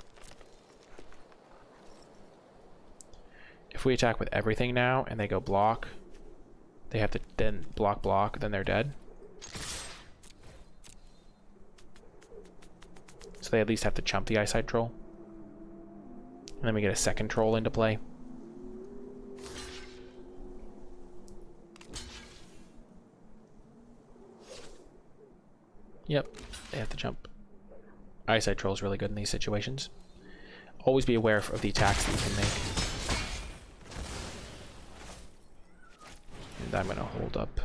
If we attack with everything now and they go block, they have to then block, then they're dead. So they at least have to chump the Eyesight Troll. And then we get a second troll into play. Yep, they have to jump. Eyesight Troll is really good in these situations. Always be aware of the attacks that you can make. And I'm going to hold up.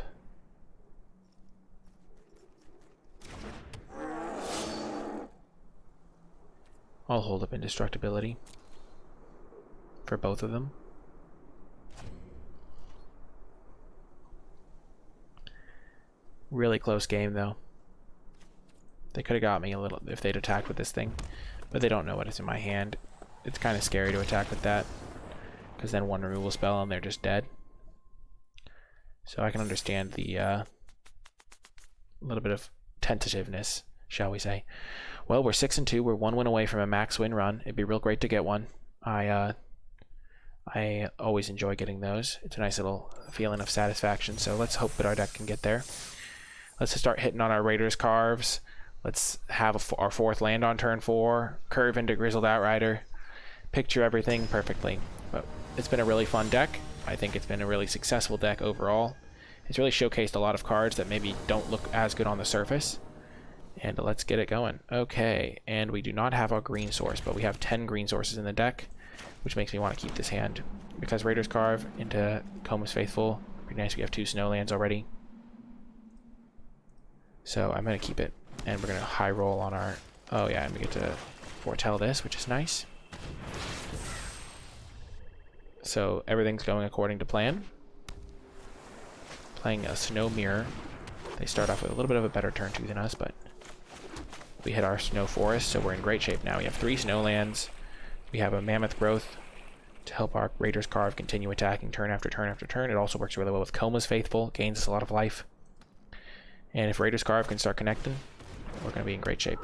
I'll hold up Indestructibility for both of them. Really close game though. They could have got me a little if they'd attacked with this thing, but they don't know what is in my hand. It's kind of scary to attack with that, because then one removal spell and they're just dead. So I can understand the little bit of tentativeness shall we say. Well, we're 6-2. We're 1 win away from a max win run. It'd be real great to get one. I always enjoy getting those. It's a nice little feeling of satisfaction. So let's hope that our deck can get there. Let's just start hitting on our Raiders carves. Let's have our 4th land on turn 4. Curve into Grizzled Outrider. Picture everything perfectly. But it's been a really fun deck. I think it's been a really successful deck overall. It's really showcased a lot of cards that maybe don't look as good on the surface. And let's get it going. Okay, and we do not have a green source, but we have 10 green sources in the deck, which makes me want to keep this hand. Because Raiders Carve into Coma's Faithful. Pretty nice, we have 2 snowlands already. So I'm going to keep it. And we're going to high roll on our... Oh yeah, and we get to foretell this, which is nice. So everything's going according to plan. Playing a Snow Mirror. They start off with a little bit of a better turn 2 than us, but... We hit our Snow Forest, so we're in great shape now. We have 3 snowlands. We have a Mammoth Growth to help our Raiders Carve continue attacking turn after turn after turn. It also works really well with Coma's Faithful. Gains us a lot of life. And if Raiders Carve can start connecting, we're going to be in great shape.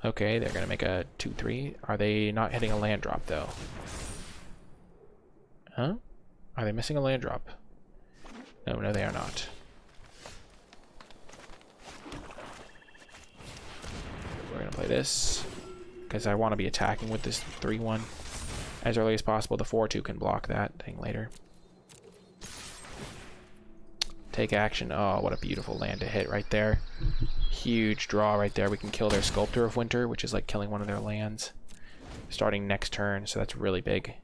Okay, they're going to make a 2-3. Are they not hitting a land drop, though? Huh? Are they missing a land drop? No, they are not. We're going to play this, because I want to be attacking with this 3-1 as early as possible. The 4-2 can block that thing later. Take action. Oh, what a beautiful land to hit right there. Huge draw right there. We can kill their Sculptor of Winter, which is like killing one of their lands, starting next turn, so that's really big.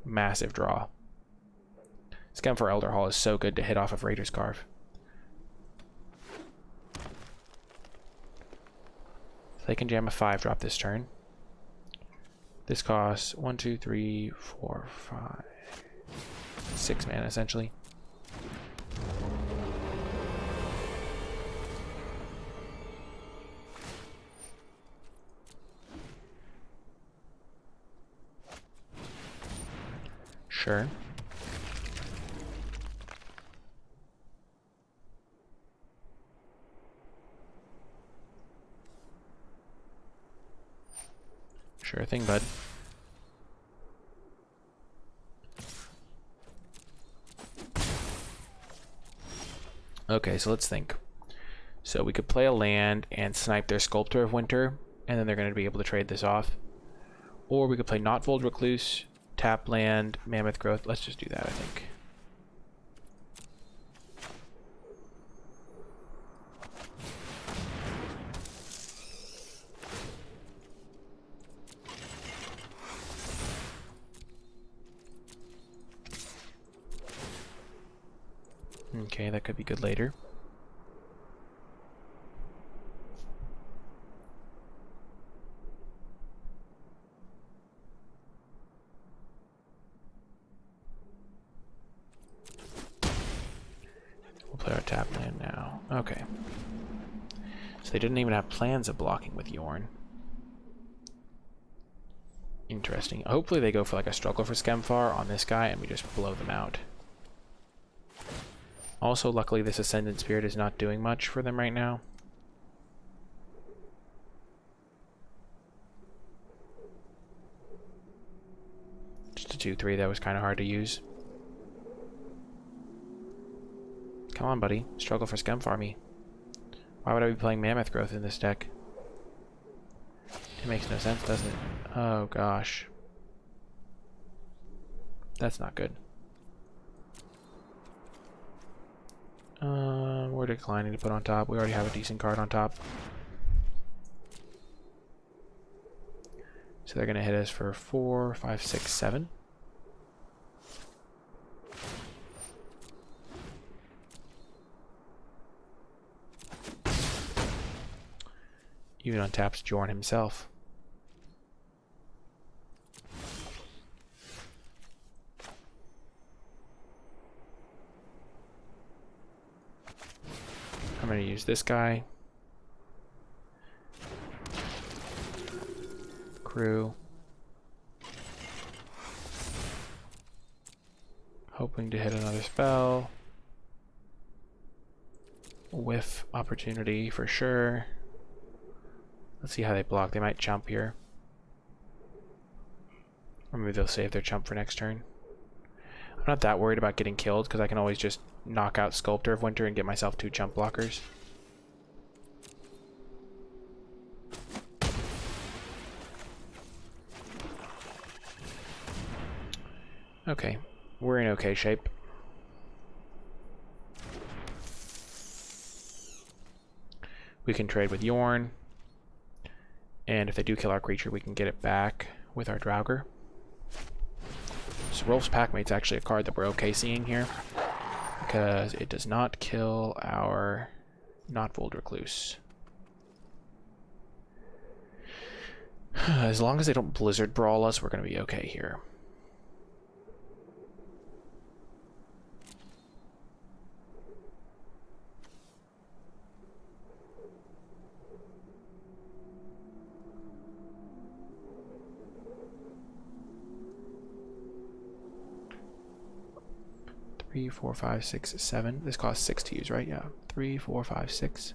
Massive draw. Skemfar Elder Hall is so good to hit off of Raiders Carve. They can jam a 5-drop this turn. This costs 1, 2, 3, 4, 5, 6 mana essentially. Sure. Sure thing, bud. Okay, so let's think. So we could play a land and snipe their Sculptor of Winter, and then they're going to be able to trade this off. Or we could play Knotfold Recluse, tap land, Mammoth Growth. Let's just do that, I think. Okay, that could be good later. We'll play our tap land now. Okay. So they didn't even have plans of blocking with Yorn. Interesting. Hopefully they go for like a Struggle for Skemfar on this guy and we just blow them out. Also, luckily this Ascendant Spirit is not doing much for them right now. Just a 2-3 that was kind of hard to use. Come on, buddy. Struggle for Skemfar me. Why would I be playing Mammoth Growth in this deck? It makes no sense, doesn't it? Oh, gosh. That's not good. We're declining to put on top. We already have a decent card on top. So they're going to hit us for 4, 5, 6, 7. Even untaps Jorn himself. I'm going to use this guy. Crew. Hoping to hit another spell. whiff opportunity for sure. Let's see how they block. They might chump here. Or maybe they'll save their chump for next turn. I'm not that worried about getting killed because I can always just knock out Sculptor of Winter and get myself 2 chump blockers. Okay, we're in okay shape. We can trade with Yorn, and if they do kill our creature, we can get it back with our Draugr. So Rolf's Packmate's actually a card that we're okay seeing here, because it does not kill our Not-Fold Recluse. As long as they don't Blizzard Brawl us, we're going to be okay here. Three, 4, 5, 6, 7. This costs 6 to use, right? Yeah. 3, 4, 5, 6.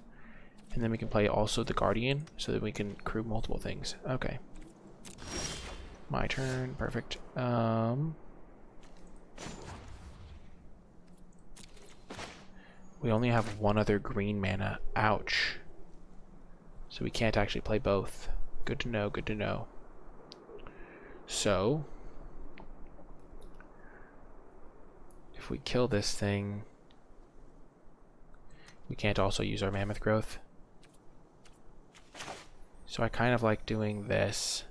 And then we can play also the Guardian so that we can crew multiple things. Okay. My turn. Perfect. We only have 1 other green mana. Ouch. So we can't actually play both. Good to know, good to know. So if we kill this thing, we can't also use our Mammoth Growth. So I kind of like doing this.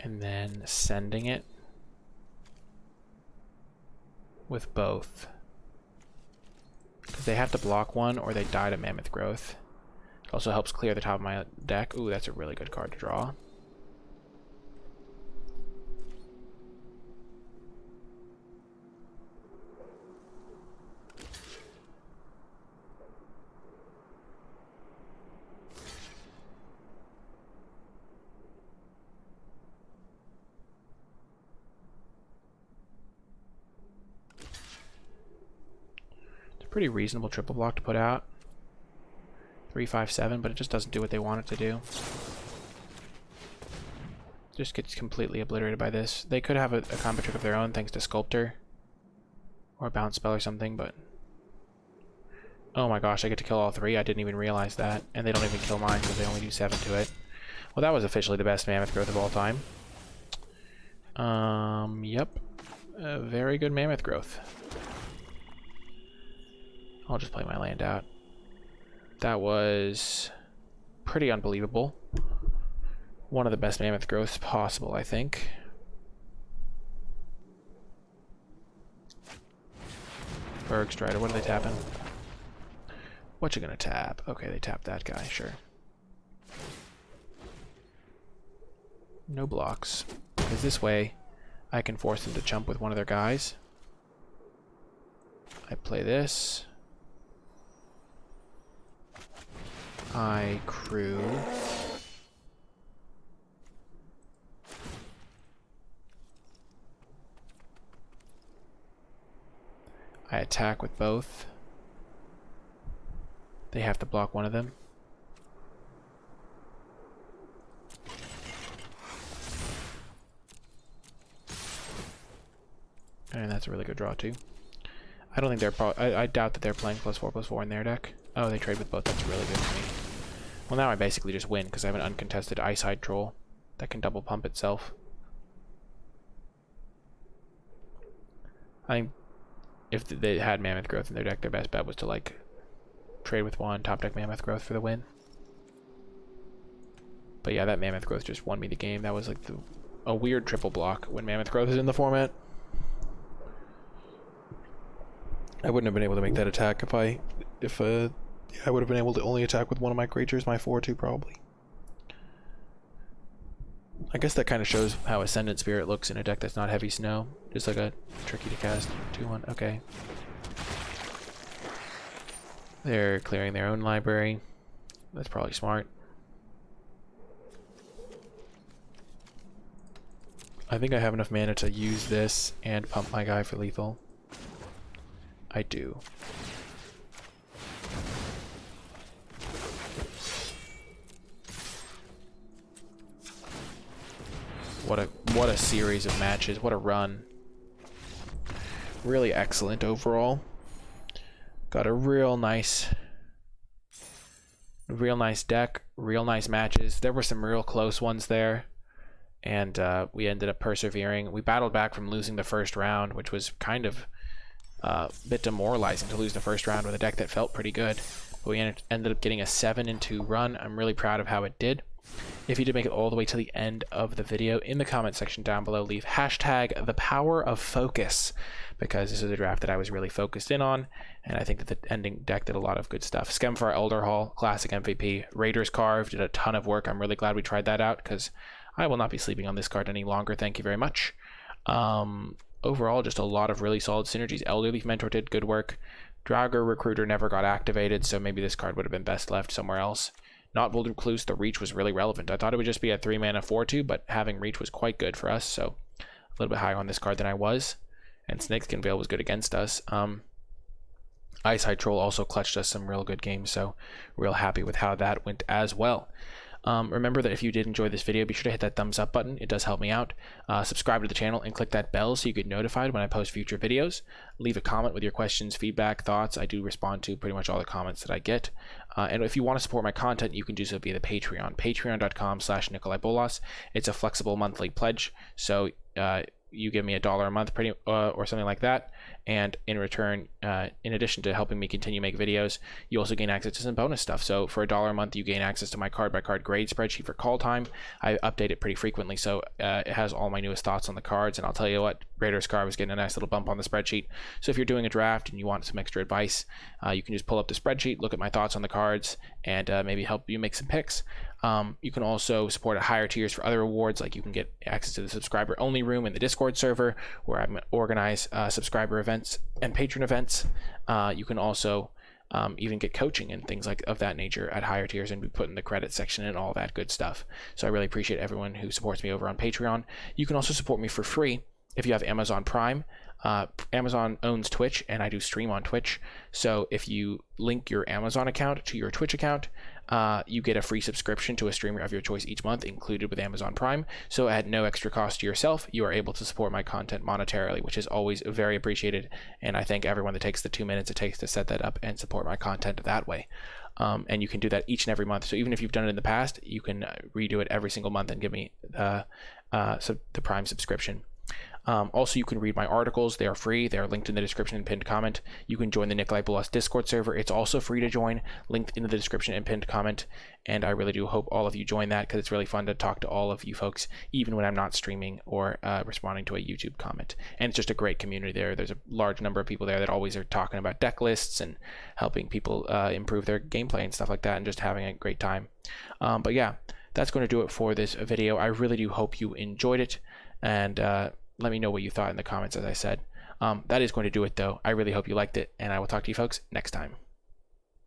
And then sending it with both. Because they have to block one or they die to Mammoth Growth. It also helps clear the top of my deck. Ooh, that's a really good card to draw. Pretty reasonable triple block to put out. 3, 5, 7, but it just doesn't do what they want it to do. Just gets completely obliterated by this. They could have a combo trick of their own thanks to Sculptor. Or a bounce spell or something, but... Oh my gosh, I get to kill all 3. I didn't even realize that. And they don't even kill mine because they only do 7 to it. Well, that was officially the best Mammoth Growth of all time. Yep. A very good Mammoth Growth. I'll just play my land out. That was pretty unbelievable. One of the best Mammoth Growths possible, I think. Bergstrider, what are they tapping? What you gonna tap? Okay, they tapped that guy, sure. No blocks. Because this way, I can force them to chump with one of their guys. I play this. I crew. I attack with both. They have to block one of them. And that's a really good draw too. I don't think they're I doubt that they're playing +4/+4 in their deck. Oh, they trade with both. That's really good for me. Well, now I basically just win because I have an uncontested Eyeside Troll that can double pump itself. I think if they had Mammoth Growth in their deck, their best bet was to like trade with one, top deck Mammoth Growth for the win. But yeah, that Mammoth Growth just won me the game. That was like a weird triple block when Mammoth Growth is in the format. I wouldn't have been able to make that attack if I would have been able to only attack with one of my creatures, my 4/2 probably. I guess that kind of shows how Ascendant Spirit looks in a deck that's not heavy snow. Just like a tricky to cast 2/1. Okay. They're clearing their own library. That's probably smart. I think I have enough mana to use this and pump my guy for lethal. I do. What a series of matches. What a run. Really excellent overall. Got a real nice deck, real nice matches. There were some real close ones there, and we ended up persevering. We battled back from losing the first round, which was kind of a bit demoralizing to lose the first round with a deck that felt pretty good. But we ended up getting a 7-2 run. I'm really proud of how it did. If you did make it all the way to the end of the video, in the comment section down below, leave hashtag the power of focus, because this is a draft that I was really focused in on, and I think that the ending deck did a lot of good stuff. Skemfar Elder Hall, classic MVP. Raiders Carve did a ton of work. I'm really glad we tried that out, because I will not be sleeping on this card any longer. Thank you very much. Overall, just a lot of really solid synergies. Elderleaf Mentor did good work. Draugr Recruiter never got activated, so maybe this card would have been best left somewhere else. Not Boulder Recluse, the reach was really relevant. I thought it would just be a 3-mana 4/2, but having reach was quite good for us, so a little bit higher on this card than I was. And Snakeskin Veil was good against us. Ice High Troll also clutched us some real good games, so real happy with how that went as well. Remember that if you did enjoy this video, be sure to hit that thumbs up button. It does help me out. Subscribe to the channel and click that bell so you get notified when I post future videos. Leave a comment with your questions, feedback, thoughts. I do respond to pretty much all the comments that I get. And if you want to support my content, you can do so via the Patreon. Patreon.com/NicolaiBolas. It's a flexible monthly pledge, so you give me $1 a month or something like that, and in return, in addition to helping me continue make videos, you also gain access to some bonus stuff. So for $1 a month, you gain access to my card by card grade spreadsheet for Kaldheim. I update it pretty frequently, so it has all my newest thoughts on the cards, and I'll tell you what, Raiders Carve is getting a nice little bump on the spreadsheet. So if you're doing a draft and you want some extra advice, you can just pull up the spreadsheet, look at my thoughts on the cards, and maybe help you make some picks. You can also support at higher tiers for other rewards, like you can get access to the subscriber only room in the Discord server, where I organize subscriber events and patron events. You can also even get coaching and things like of that nature at higher tiers, and be put in the credit section and all that good stuff. So I really appreciate everyone who supports me over on Patreon. You can also support me for free if you have Amazon Prime. Amazon owns Twitch, and I do stream on Twitch. So if you link your Amazon account to your Twitch account, you get a free subscription to a streamer of your choice each month, included with Amazon Prime. So at no extra cost to yourself, you are able to support my content monetarily, which is always very appreciated. And I thank everyone that takes the 2 minutes it takes to set that up and support my content that way. And you can do that each and every month. So even if you've done it in the past, you can redo it every single month and give me the Prime subscription. Also, you can read my articles. They are free. They are linked in the description and pinned comment. You can join the NicolaiBolas Discord server. It's also free to join, linked in the description and pinned comment. And I really do hope all of you join that, because it's really fun to talk to all of you folks, even when I'm not streaming or responding to a YouTube comment. And it's just a great community there. There's a large number of people there that always are talking about deck lists and helping people improve their gameplay and stuff like that, and just having a great time. But yeah, that's going to do it for this video. I really do hope you enjoyed it, and let me know what you thought in the comments, as I said. That is going to do it, though. I really hope you liked it, and I will talk to you folks next time.